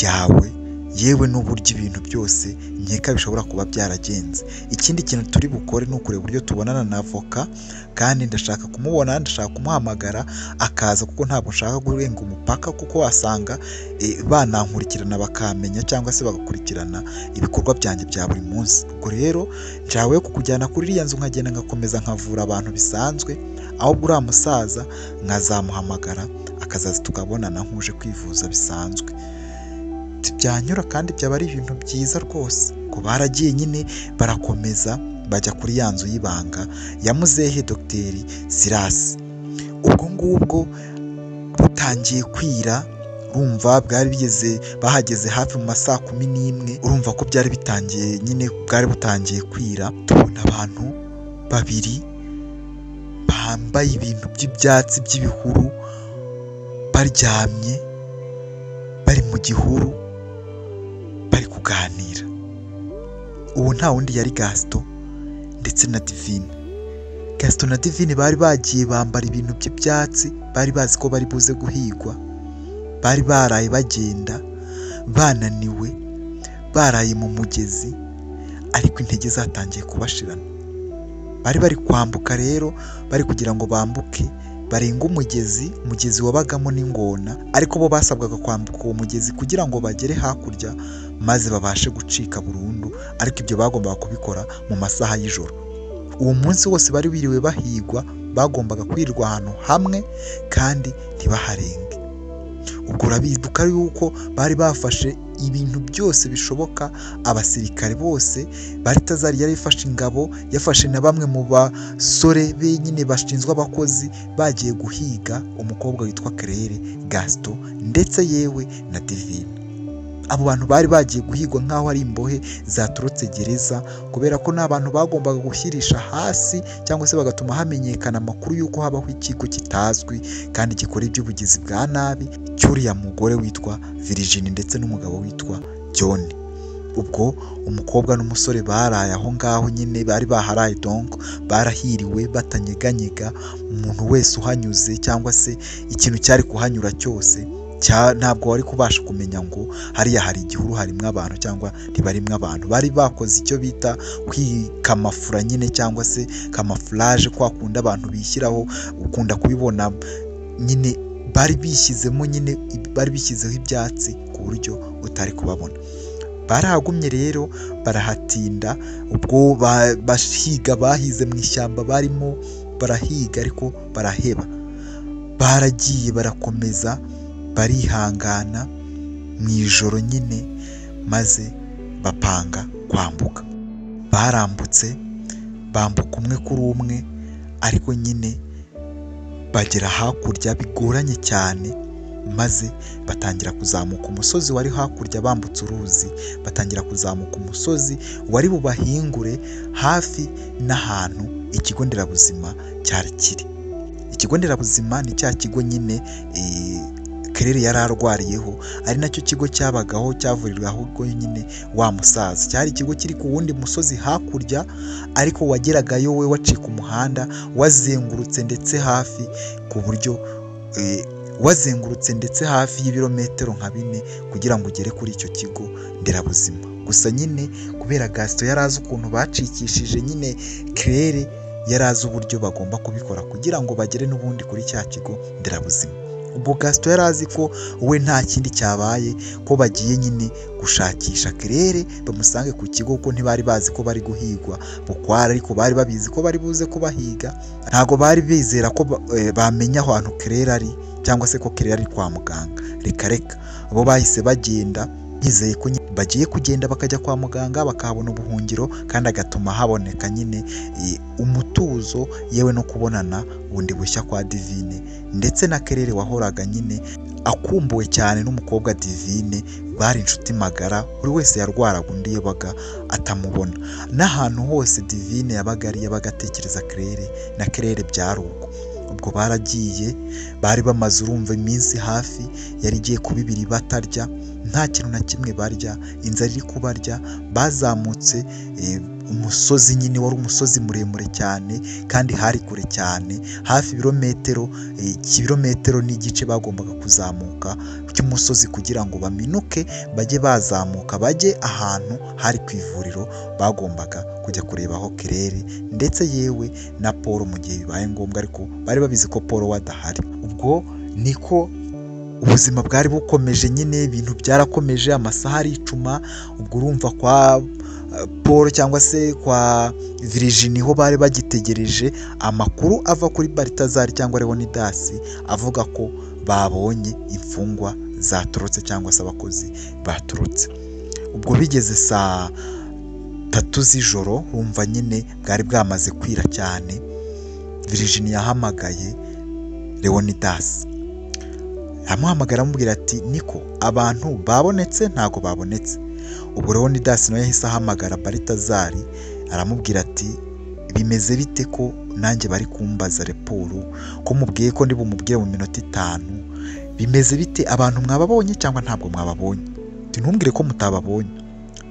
yawe, yewe n'uburyo ibintu byose nkeka bishobora kuba byaragenze. ikindi kintu turi bukore ni ukureba uburyo tubonana na avoka, kandi ndashaka kumubona, ndashaka kumuhamagara akaza, kuko ntabwo nshaka kurenga umupaka, kuko wasanga banankurikirana bakamenya, cyangwa se bagakurikirana ibikorwa byanjye bya buri munsi. ubwo rero njawe kukujyana kuri iriya nzu, nkagenda ngakomeza nkavura abantu bisanzwe, ahubwo uriya musaza nkazamuhamagara akazaza tukabonana nk'uje kwivuza bisanzwe. byanyura kandi byaba ari ibintu byiza rwose. ko baragiye nyine barakomeza bajya kuri ya nzu y'ibanga ya muzehe dogiteri Sirasi. ubwo ngubwo butangiye kwira, urumva bahageze hafi mu ma 11:00, urumva ko byari bitangiye nyine, bwari butangiye kwira. tubona abantu babiri bambaye ibintu by'ibyatsi by'ibihuru, baryamye bari mu gihuru, bari kuganira. uwo nta wundi yari Gaston ndetse na Divine. Gaston na Divine bari bagiye bambara ibintu by'ibyatsi, bari bazi ko bari buze guhigwa, bari baraye bagenda bananiwe, baraye mu mugezi, ariko intege zatangiye kubashirana. bari bari kwambuka rero, bari kugira ngo bambuke barenga umugezi wabagamo n'ingona, ariko bo basabwaga kwambuka uwo mugezi kugira ngo bagere hakurya maze babashe gucika burundu, ariko ibyo bagombaga kubikora mu masaha y'ijoro, uwo munsi wose bari biriwe bahigwa bagombaga kwirirwa ahantu hamwe kandi ntibaharenge. ubwo urabibuka yuko bari bafashe ibintu byose bishoboka, abasirikare bose, Baritazari yari yafashe ingabo, yafashe na bamwe mu basore be nyine bashinzwe abakozi, bagiye guhiga umukobwa witwa Claire, Gaston ndetse yewe na Divine. Abo bantu bari bagiye guhigwa nk'aho ari imbohe zaturutse gereza, kubera ko nta bantu bagombaga gushyirisha hasi cyangwa se bagatuma hamenyekana amakuru y'uko habaho ikigo kitazwi kandi gikora iby'ubugizi bwa nabi cy'uriya mugore witwa Virginie ndetse n'umugabo witwa John. ubwo umukobwa n'umusore baraye aho ngaho nyine, bari baharaye donc barahiriwe batanyeganyega. umuntu wese uhanyuze cyangwa se ikintu cyari kuhanyura cyose ntabwo wari kubasha kumenya ngo hariya hari igihuru harimo abantu cyangwa ntibarimo abantu. Bari bakoze icyo bita kwikamafura nyine, cyangwa se kamafurage, kwa kundi abantu bishyiraho, ukunda kubibona nyine. Bari bishyizemo nyine, bari bishyizeho ibyatsi ku buryo utari kubabona. Barahagumye rero barahatinda, ubwo bahiga bahize mu ishyamba, barimo barahiga ariko baraheba. Baragiye barakomeza barihangana mu ijoro nyine, maze bapanga kwambuka. Barambutse bambuka umwe kuri umwe, ariko nyine bagera hakurya bigoranye cyane, maze batangira kuzamuka umusozi wari hakurya. Bambutse uruzi batangira kuzamuka umusozi wari bubahingure hafi n'ahantu ikigo nderabuzima cyari kiri. Ikigo nderabuzima ni cya kigo nyine Claire yari arwariyeho, ari nacyo kigo cyabagaho cyavurirwaho nyine wa musaza. Cyari ikigo kiri ku wundi musozi hakurya, ariko wageragayo we wacika umuhanda, wazengurutse ndetse hafi ku buryo wazengurutse ndetse hafi y'ibirometero nka 4 kugira ngo ugere kuri icyo kigo nderabuzima. Gusa nyine kubera Gaston yari azi ukuntu bacikishije nyine Claire, yari azi uburyo bagomba kubikora kugira ngo bagere n'ubundi kuri cya kigo nderabuzima. ubwo Gaston yari azi ko we nta kindi cyabaye, ko bagiye nyine gushakisha Claire bamusange ku kigo, kuko ntibari bazi ko bari guhigwa bukwara, ariko bari babizi ko bari buze kubahiga. Ntago bari bizera ko bamenya ahantu Claire ari, cyangwa se ko Claire ari kwa muganga. Reka abo bahise bagenda bizeye ko bagiye kugenda bakajya kwa muganga bakahabona ubuhungiro, kandi agatuma haboneka nyine umutuzo, yewe no kubonana bundi bushya kwa Divine ndetse na Claire wahoraga nyine akumbuwe cyane n'umukobwa Divine. Bari inshuti magara, buri wese yarwaraga undi yabaga atamubona. N'ahantu hose Divine yabaga ari, yabaga atekereza Claire, na Claire byari uko. ubwo baragiye, bari bamaze urumva iminsi hafi yari igiye kuba 2 batarya, nta kintu na kimwe barya, inzara iri kubarya. Bazamutse umusozi nyine, wari umusozi muremure cyane kandi hari kure cyane, hafi ibirometero n'igice bagombaga kuzamuka cy'umusozi kugira ngo baminuke bajye bazamuka bajye ahantu hari ku ivuriro bagombaga kujya kurebaho Claire ndetse yewe na Paul mu gihe bibaye ngombwa, ariko bari babizi ko Paul wadahari. ubwo niko ubuzima bwari bukomeje nyine, ibintu byarakomeje, amasaha aricuma. ubwo urumva kwa Paul cyangwa se kwa Virginie ho bari bagitegereje amakuru ava kuri Baritazari cyangwa Leonidas avuga ko babonye imfungwa zaturutse cyangwa se abakozi baturutse. ubwo bigeze saa 3 z'ijoro, urumva nyine bwari bwamaze kwira cyane, Virginie yahamagaye Leonidas, amuhamagara amubwira ati niko abantu babonetse ntago babonetse. ubwo Leonidas nawe yahise ahamagara Baritazari aramubwira ati bimeze bite ko nanjye bari kumbaza reporo, ko mubwiye ko ndi bumubwire mu minota 5, bimeze bite, abantu mwababonye cyangwa ntabwo mwababonye? Ntumbwire ko mutababonye.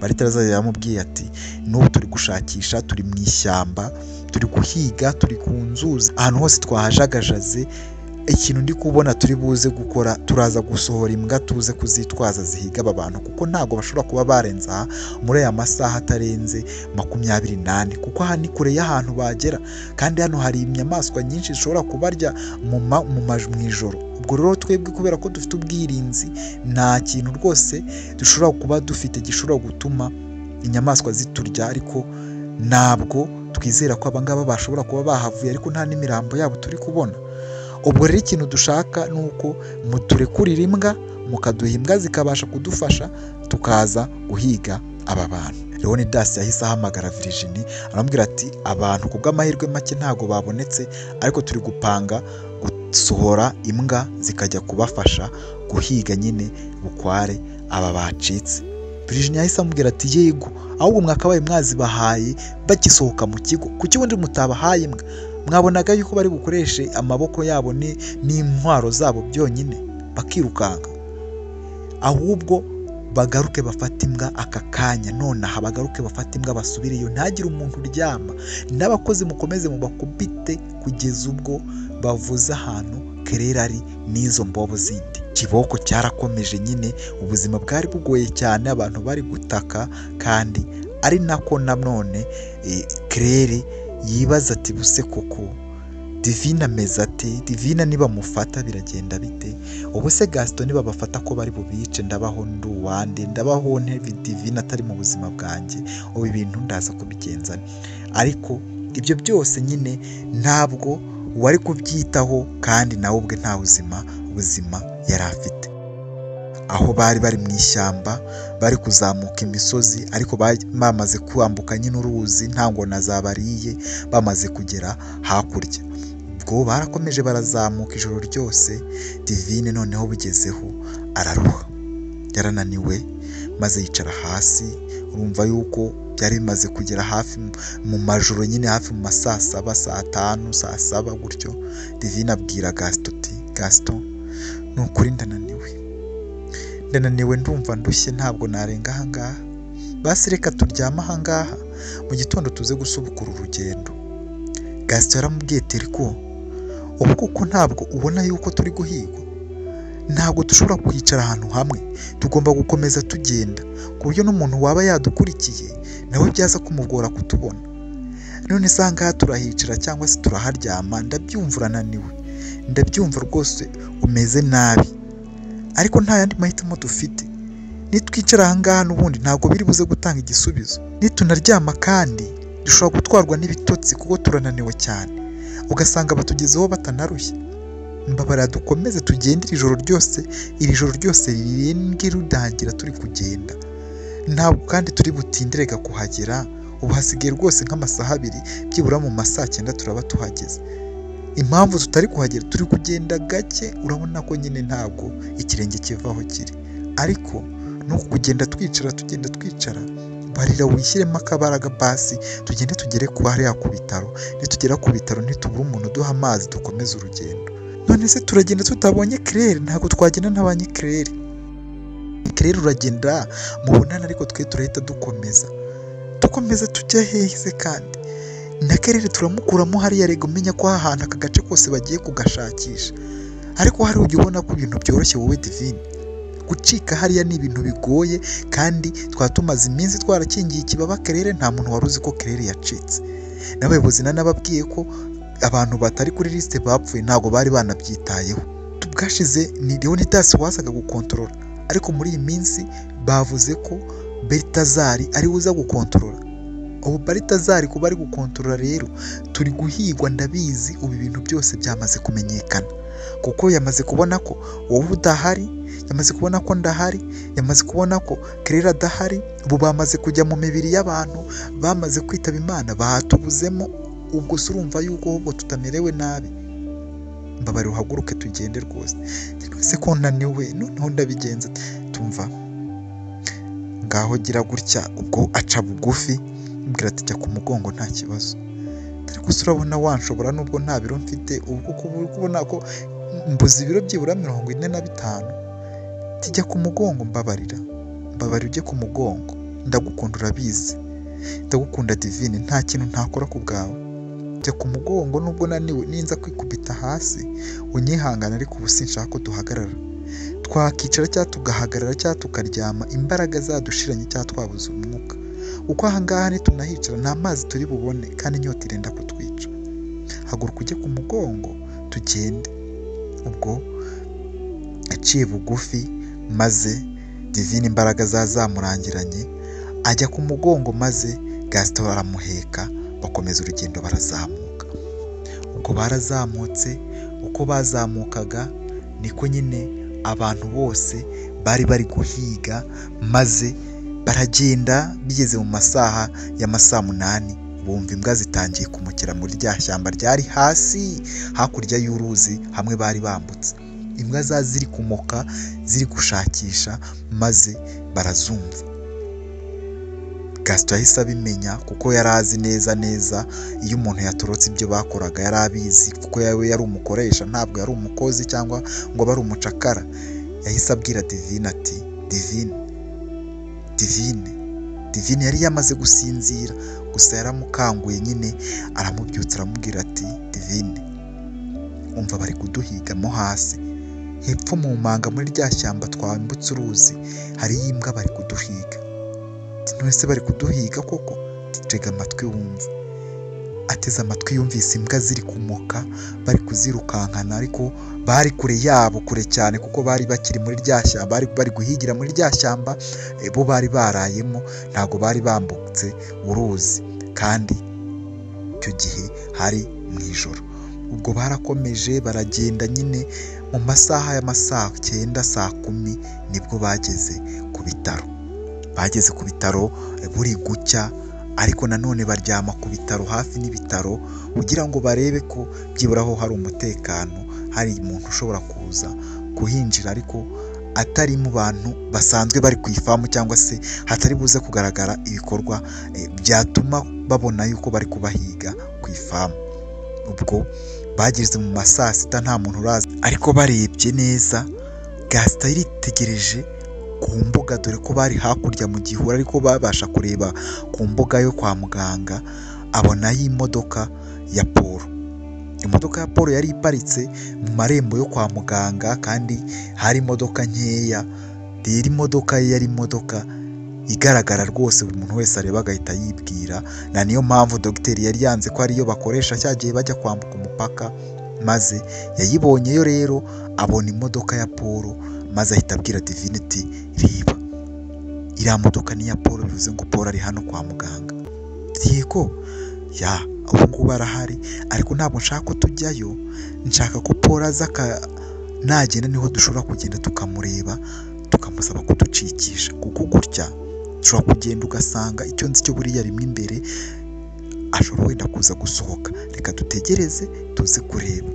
Baritazari yaramubwiye ati n'ubu turi gushakisha, turi mu ishyamba, turi guhiga, turi ku nzuzi, ahantu hose twahajagajaze. Ikintu ndi kubona turi buze gukora, turaza gusohora imbwa tuze kuzitwaza zihiga aba bantu, kuko ntabwo bashobora kuba barenza aha muri aya masaha atarenze 28, kuko aha ni kure y'ahantu bagera, kandi hano hari inyamaswa nyinshi zishobora kubarya mu ijoro. ubwo rero twebwe kubera ko dufite ubwirinzi, nta kintu rwose dushobora kuba dufite gishobora gutuma inyamaswa ziturya, ariko ntabwo twizera ko abangaba bashobora kuba bahavuye ariko nta n'imirambo yabo turi kubona. Ubwo rero ikintu dushaka ni uko muturekurira imbwa, mukaduha imbwa zikabasha kudufasha tukaza guhiga aba bantu. Leonidas yahise ahamagara Virginie aramubwira ati abantu ku bw'amahirwe make ntago babonetse ariko turi gupanga gusohora imbwa zikajya kubafasha guhiga nyine bukware aba bacitse. Virginie yahise amubwira ati yego, ahubwo mwakabaye mwazibahaye bagisohoka mu kigo, kuki ubundi mutabahaye imbwa? Mwabonaga yuko bari bukoreshe amaboko yabo n'intwaro zabo byonyine bakirukanka. Ahubwo bagaruke bafata imbwa aka kanya, nonaha bagaruke bafata imbwa basubireyo, ntagire umuntu uryama. N'abakozi mukomeze mubakubite kugeza ubwo bavuze ahantu Claire ari n'izo mbobo zindi. Kiboko cyarakomeje nyine, ubuzima bwari bugoye cyane, abantu bari gutaka, kandi ari nako nanone Claire yibaza ati buse koko Divine ameze ate? Divine nibamufata biragenda bite? Ubuse Gaston nibabafata ko bari bubice ndabaho nduwande, ndabaho Divine atari mu buzima bwanjye, ubu ibintu ndaza kubigenza. Ariko ibyo byose nyine ntabwo wari kubyitaho, kandi nawe ubwe nta ubuzima yari afite. Aho bari mu ishyamba bari kuzamuka imisozi, ariko bamaze kwambuka nyine uruzi, nta ngona zabariye, bamaze kugera hakurya. Ubwo barakomeje barazamuka ijoro ryose. Divine noneho bugezeho araruha, yarananiwe maze yicara hasi. Urumva yuko byari bimaze kugera hafi mu majoro nyine, hafi mu saa 7, saa 5, saa 7 gutyo. Divine abwira Gaston ati Gaston, nukuri ndananiwe, ndumva ndushye, ntabwo narenga ahangaha, basi reka turyama ahangaha, mu gitondo tuze gusubukura urugendo. Gaston yaramubwiye ati ariko ubu kuko ntabwo ubona yuko turi guhigwa? Ntabwo dushobora kwicara ahantu hamwe, tugomba gukomeza tugenda, ku buryo n'umuntu waba yadukurikiye nawe byaza kumugora kutubona. None se ahangaha turahicara cyangwa se turaharyama? Ndabyumva urananiwe, ndabyumva rwose umeze nabi, ariko nta yandi mahitamo dufite. Nitwicara ahangaha n'ubundi ntabwo biri buze gutanga igisubizo. Nitunaryama kandi dushobora gutwarwa n'ibitotsi kuko turananiwe cyane, ugasanga batugezeho batanarushye. Mbabarira dukomeze tugende iri joro ryose rirenge rudangira turi kugenda. Ntabwo kandi turi butindirega kuhagera, ubu hasigaye rwose nk'amasaha 2, byibura mu masaa 9 turaba tuhageze. Impamvu tutari kuhagera, turi kugenda gake, urabona ko nyine ntabwo ikirenge kivaho kiri. Ariko no kugenda twicara, barira wishyiremo akabaraga basi, tugende tugere ku hariya ku bitaro. Nitugera ku bitaro ntitubura umuntu duha amazi dukomeze urugendo. None se turagenda tutabonye Claire? Ntabwo twagenda ntabanye Claire. Claire uragenda mubonana, ariko twe turahita dukomeza tujya hehise, kandi na Claire turamukuramo hariya. Rego umenya ko ahantu aka gace kose bagiye kugashakisha, ariko hari ujya ubona ko ibintu byoroshye. Wowe Divine, gucika hariya ni ibintu bigoye, kandi twatumaze iminsi twarakingiye ikibaba Claire, nta muntu wari uzi ko Claire yacitse. N'abayobozi nanababwiye ko abantu batari kuri liste bapfuye, ntabwo bari banabyitayeho. Tubwashize ni Leonidas wazaga gukontorora, ariko muri iyi minsi bavuze ko Balthazar ari uza gukontorora. Ubu Balthazar kuba ari gukontorora rero turi guhigwa, ndabizi. Ubu ibintu byose byamaze kumenyekana, kuko yamaze kubona ko wowe udahari, yamaze kubona ko ndahari, yamaze kubona ko Claire adahari. Ubu bamaze kujya mu mibiri y'abantu, bamaze kwitaba Imana, bahatubuzemo. Ubwo se urumva yuko ahubwo tutamerewe nabi? Mbabarira uhaguruke tugende rwose. Se ko naniwe, noneho ndabigenza. Tumva ngaho gira gutya. Ubwo aca bugufi mbwira ati jya ku mugongo nta kibazo. Ariko se urabona wanshobora nubwo nta biro mfite, ubwo kubona ko mbuze ibiro byibura 45. Tijya ku mugongo, mbabarira ujye ku mugongo. Ndagukunda, urabizi ndagukunda Divine, nta kintu ntakora ku bwawe. Jya ku mugongo, nubwo naniwe ninza kwikubita hasi unyihangana, ariko ubu sinshaka ko duhagarara. Twakicara cyangwa tugahagarara cyangwa tukaryama, imbaraga zadushiranye cyangwa twabuze umwuka, uko ahangaha nitunahicara nta mazi turi bubone, kandi inyota irenda kutwica. Haguruka ujye ku mugongo tugende. Ubwo aciye bugufi, maze Divine imbaraga zazamurangiranye ajya ku mugongo, maze Gaston aramuheka bakomeza urugendo barazamuka. Ubwo barazamutse, uko bazamukaga niko nyine abantu bose bari bari guhiga, maze baragenda bigeze mu masaha y'amasaa 8 bumva imbwa zitangiye kumukira muri rya shyamba ryari hasi hakurya y'uruzi hamwe bari bambutse. Imbwa ziri kumoka ziri gushakisha, maze barazumva. Gaston yahise abimenya kuko yari azi neza iyo umuntu yatorotse ibyo bakoraga, yari abizi kuko yawe yari umukoresha, ntabwo yari umukozi cyangwa ngo bari umucakara. Yahise abwira Divine ati Divine yari yamaze gusinzira, gusa yaramukanguye nyine aramubyutsa aramubwira ati Divine, umva bari kuduhigamo hasi hepfo mu manga muri rya shyamba twambutse uruzi, hariyo imbwa bari kuduhiga. None bari kuduhiga koko? Tega amatwi wumve. Ateze amatwi yumvise imbwa ziri kumoka bari kuzirukankana, ariko bari kure yabo, kure cyane kuko bari bakiri muri rya shyamba, bari guhigira muri rya shyamba bo bari barayemo, ntabwo bari bambutse uruzi, kandi icyo gihe hari mu ijoro. Ubwo barakomeje baragenda nyine, mu masaha y'amasaa 9 saa 10 nibwo bageze ku bitaro. Bageze ku bitaro buri gucya, ariko nanone baryama ku bitaro hafi n'ibitaro kugira ngo barebe ko byibura aho hari umutekano, hari umuntu ushobora kuza kuhinjira ariko atari mu bantu basanzwe bari ku ifamu, cyangwa se hatari buze kugaragara ibikorwa byatuma babona yuko bari kubahiga ku ifamu. Ubwo bageze mu masaa 6 nta muntu uraza, ariko barebye neza Gaston yaritegereje ku mbuga, dore ko bari hakurya mu gihuru, ariko babasha kureba ku mbuga yo kwa muganga, abonayo imodoka ya Paul. Imodoka ya Paul yari iparitse mu marembo yo kwa muganga, kandi hari imodoka nkeya. Rero imodoka ye yari imodoka igaragara rwose, buri muntu wese areba agahita yibwira, na niyo mpamvu dogiteri yari yanze ko ariyo bakoresha cyagiye bajya kwambuka umupaka, maze yayibonyeyo. Rero abona imodoka ya Paul, maze ahita abwira Divine ati reba, iriya modoka ni iya Paul, bivuze ngo Paul ari hano kwa muganga. Yego ya ubu ngubu arahari, ariko ntabwo nshaka ko tujyayo, nshaka ko Paul aza nagenda niho dushobora kugenda tukamureba, tukamusaba kuducikisha, kuko gutya ushobora kugenda ugasanga icyo nzi cyo buriya rimwe imbere ashobora wenda kuza gusohoka. Reka dutegereze tuze kureba.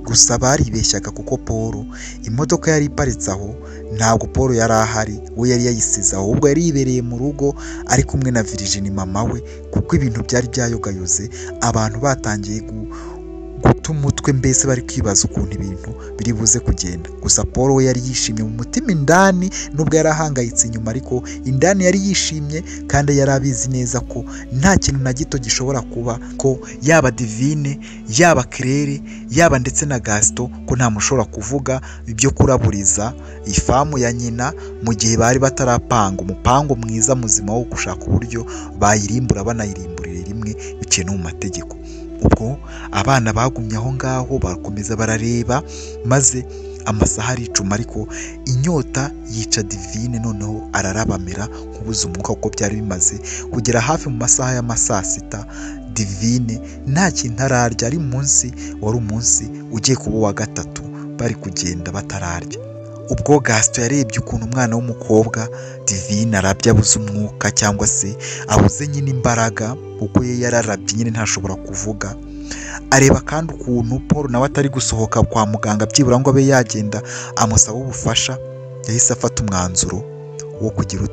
Gusa baribeshyaga kuko Paul imodoka yari iparitse aho, ntabwo Paul yari ahari, we yari yayisize aho, ubwo yari yibereye mu rugo ari kumwe na Virginie mama we, kuko ibintu byari byayogayoze, abantu batangiye guta umutwe, mbese bari kwibaza ukuntu ibintu biri buze kugenda. Gusa Paul we yari yishimye mu mutima indani, nubwo yari ahangayitse inyuma, ariko indani yari yishimye, kandi yari abizi neza ko nta kintu na gito gishobora kuba, ko yaba Divine, yaba Claire, yaba ndetse na Gaston, ko nta mushobora kuvuga ibyo kuraburiza ifamu ya nyina mu gihe bari batarapanga umupango mwiza muzima wo gushaka uburyo bayirimbura, banayirimburire rimwe biciye no mu mategeko. Ubwo abana bagumye aho ngaho barakomeza barareba, maze amasaha aricuma, ariko inyota yica Divine, noneho ararabamera nk'ubuze umwuka, kuko byari bimaze kugera hafi mu masaha y'amasaa 6. Divine nta kintu ararya, ari munsi wari umunsi ugiye kuba uwa 3 bari kugenda batararya. Ubwo Gaston yarebye ukuntu umwana w'umukobwa Divine arabya abuze umwuka, cyangwa se abuze nyine imbaraga, kuko ye yararabye nyine ntashobora kuvuga. Areba kandi ukuntu Paul nawe atari gusohoka kwa muganga byibura ngo abe yagenda amusaba ubufasha. Yahise afata umwanzuro wo kugira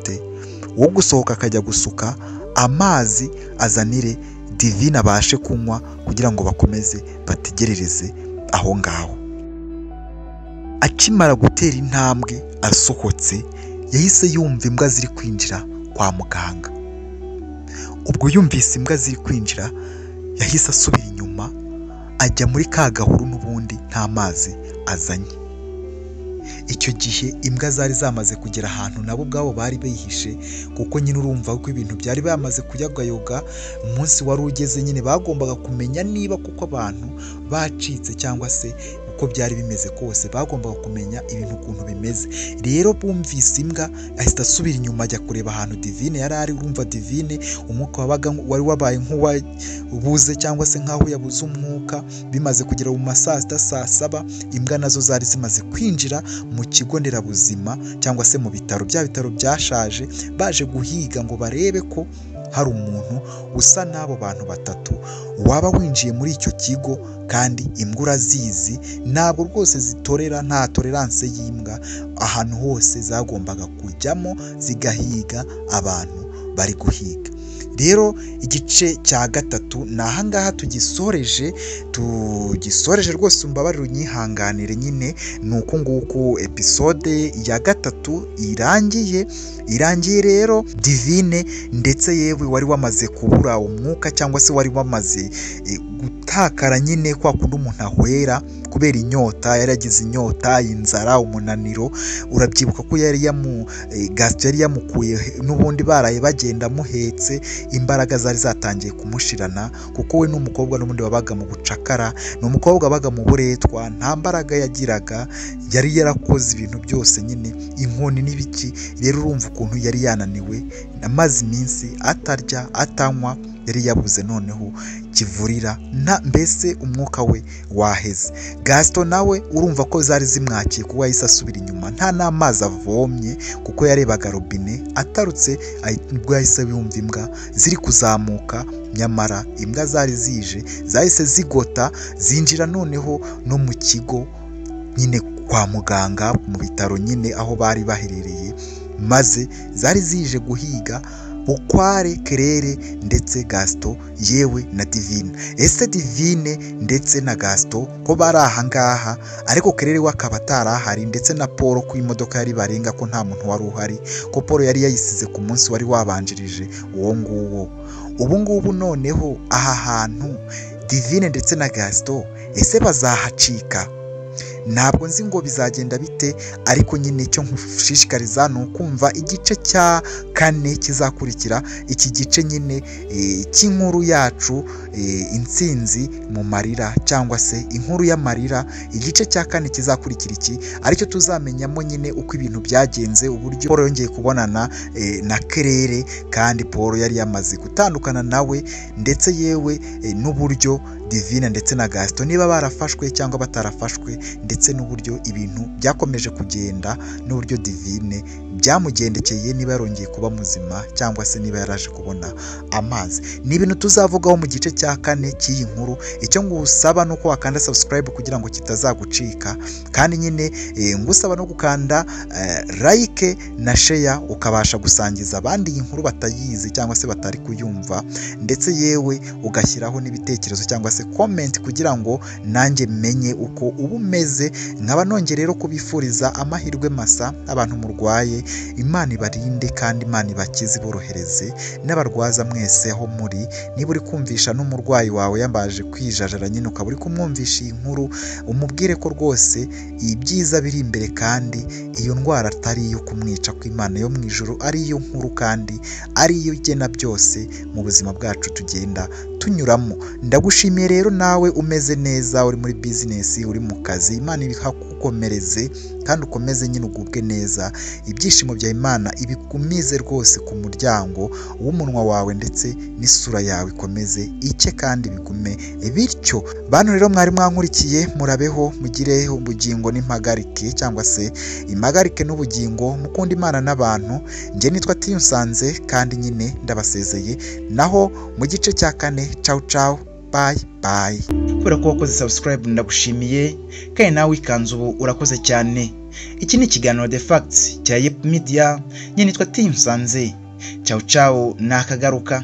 wo gusohoka akajya gusuka amazi azanire Divine abashe kunywa, kugira ngo bakomeze bategerereze aho ngaho. Akimara gutera intambwe asohotse, yahise yumva imbwa ziri kwinjira kwa muganga. Ubwo yumvise imbwa ziri kwinjira, yahise asubira inyuma ajya muri ka gahuru, n'ubundi nta mazi azanye. Icyo gihe imbwa zari zamaze kugera ahantu nabo ubwabo bari bihishe, kuko nyine urumva ko ibintu byari bamaze kuyagayoga. Umunsi wari ugeze, nyine bagombaga kumenya niba kuko abantu bacitse, cyangwa se uko byari bimeze kose bagombaga kumenya ibintu ukuntu bimeze. Rero bumvise imbwa ahita asubira inyuma ajya kureba ahantu Divine yari ari. Urumva Divine umwuka wari wabaye nk'uwabuze cyangwa se nk'aho yabuze umwuka. Bimaze kugera mu saa sita saa saba imbwa nazo zari zimaze kwinjira mu kigo nderabuzima cyangwa se mu bitaro, bya bitaro byashaje, baje guhiga ngo barebe ko hari umuntu usa n'abo bantu batatu waba winjiye muri icyo kigo. Kandi imbwa urazizi ntabwo rwose zitorera, nta tolerance y'imbwa. Ahantu hose zagombaga kujyamo zigahiga abantu bari guhiga. Rero igice cya gatatu ni ahangaha tugisoreje rwose, umbabarire unyihanganire. Nyine ni uku nguku episode ya gatatu irangiye. Rero Divine ndetse yewe wari wamaze kubura umwuka cyangwa se wari wamaze gutakara, nyine kwa kundi umuntu ahwera kubera inyota, yaragize inyota, inzara, umunaniro. Urabyibuka ko Gaston yari yamukuye n'ubundi baraye bagenda amuhetse, imbaraga zari zatangiye kumushirana kuko we n'umukobwa n'ubundi wabaga mu bucakara, ni umukobwa wabaga mu buretwa, nta mbaraga yagiraga, yari yarakoze ibintu byose nyine inkoni n'ibiki. Rero urumva ukuntu yari yananiwe, amaze iminsi atarya atanywa, yari yabuze noneho kivurira, mbese umwuka we waheze. Gaston nawe urumva ko zari zimwakiye kuba yahise asubira inyuma, nta n'amazi avomye kuko yarebaga robine, atarutse nibwo yahise yumva imbwa ziri kuzamuka. Nyamara imbwa zari zije zahise zigota zinjira noneho no mu kigo nyine kwa muganga, mu bitaro nyine aho bari baherereye, maze zari zije guhiga Bukware, Claire ndetse Gaston yewe na Divine. Ese Divine ndetse na Gaston ko bari ahangaha, ariko Claire we akaba atarahari, ndetse na Paul ku imodoka yari barenga ko nta muntu wari uhari, ko Paul yari yayisize ku munsi wari wabanjirije uwo nguwo. Ubu ngubu noneho aha hantu Divine ndetse na Gaston ese bazahacika? Ntabwo nzi ngo bizagenda bite, ariko nyine icyo nkushishikariza ni ukumva igice cya 4 kizakurikira. Iki gice nyine cy'inkuru yacu intsinzi mu marira cyangwa se inkuru y'amarira, igice cya 4 kizakurikira iki, aricyo tuzamenyamo nyine uko ibintu byagenze, uburyo Paul yongeye kubonana na Claire kandi Paul yari yamaze gutandukana nawe, ndetse yewe n'uburyo Divine ndetse na Gaston niba barafashwe cyangwa batarafashwe, ndetse n'uburyo ibintu byakomeje kugenda, n'uburyo Divine byamugendekeye, niba yarongeye kuba muzima cyangwa se niba yaraje kubona amazi. Ni ibintu tuzavugaho mu gice cya 4 cy'iyi nkuru. Icyo ngusaba ni uko wakanda subscribe kugira ngo kitazagucika, kandi nyine ngusaba no gukanda like na share, ukabasha gusangiza abandi iyi nkuru batayizi cyangwa se batari kuyumva, ndetse yewe ugashyiraho n'ibitekerezo cyangwa se comment kugira ngo nanjye menye uko uba umeze. Nkaba nongeye rero kubifuriza amahirwe masa abantu murwaye, Imana ibarinde kandi Imana ibakize iborohereze, n'abarwaza mwese aho muri, niba uri kumvisha n'umurwayi wawe yambaje kwijajara nyine ukaba uri kumwumvisha iyi nkuru, umubwire ko rwose ibyiza biri imbere, kandi iyo ndwara atari iyo kumwica, ko Imana yo mu ijuru ari iyo nkuru kandi ari yo igena byose mu buzima bwacu tugenda tunyuramo. Ndagushimiye rero nawe umeze neza, uri muri business, uri mu kazi, Imana ibihakukomereze kandi ukomeze nyine ugubwe neza. Ibyishimo bya Imana ibikumize rwose ku muryango w'umunwa wawe, ndetse n'isura yawe ikomeze icye kandi bigume bityo. Bantu rero mwari mwankurikiye, murabeho mugire ubugingo n'impagarike, cyangwa se impagarike n'ubugingo, mukunda Imana n'abantu. Njye nitwa Tiyunsanze kandi nyine ndabasezeye, naho mu gice cya 4. Ciao ciao, bye bye. Kubera ko wakoze subscribe ndagushimiye, kandi nawe ikanzu ubu urakoze cyane. Iki ni ikiganiro The Facts cya Yep Media, njye nitwa Tiyunsanze. Ciao ciao, nakagaruka.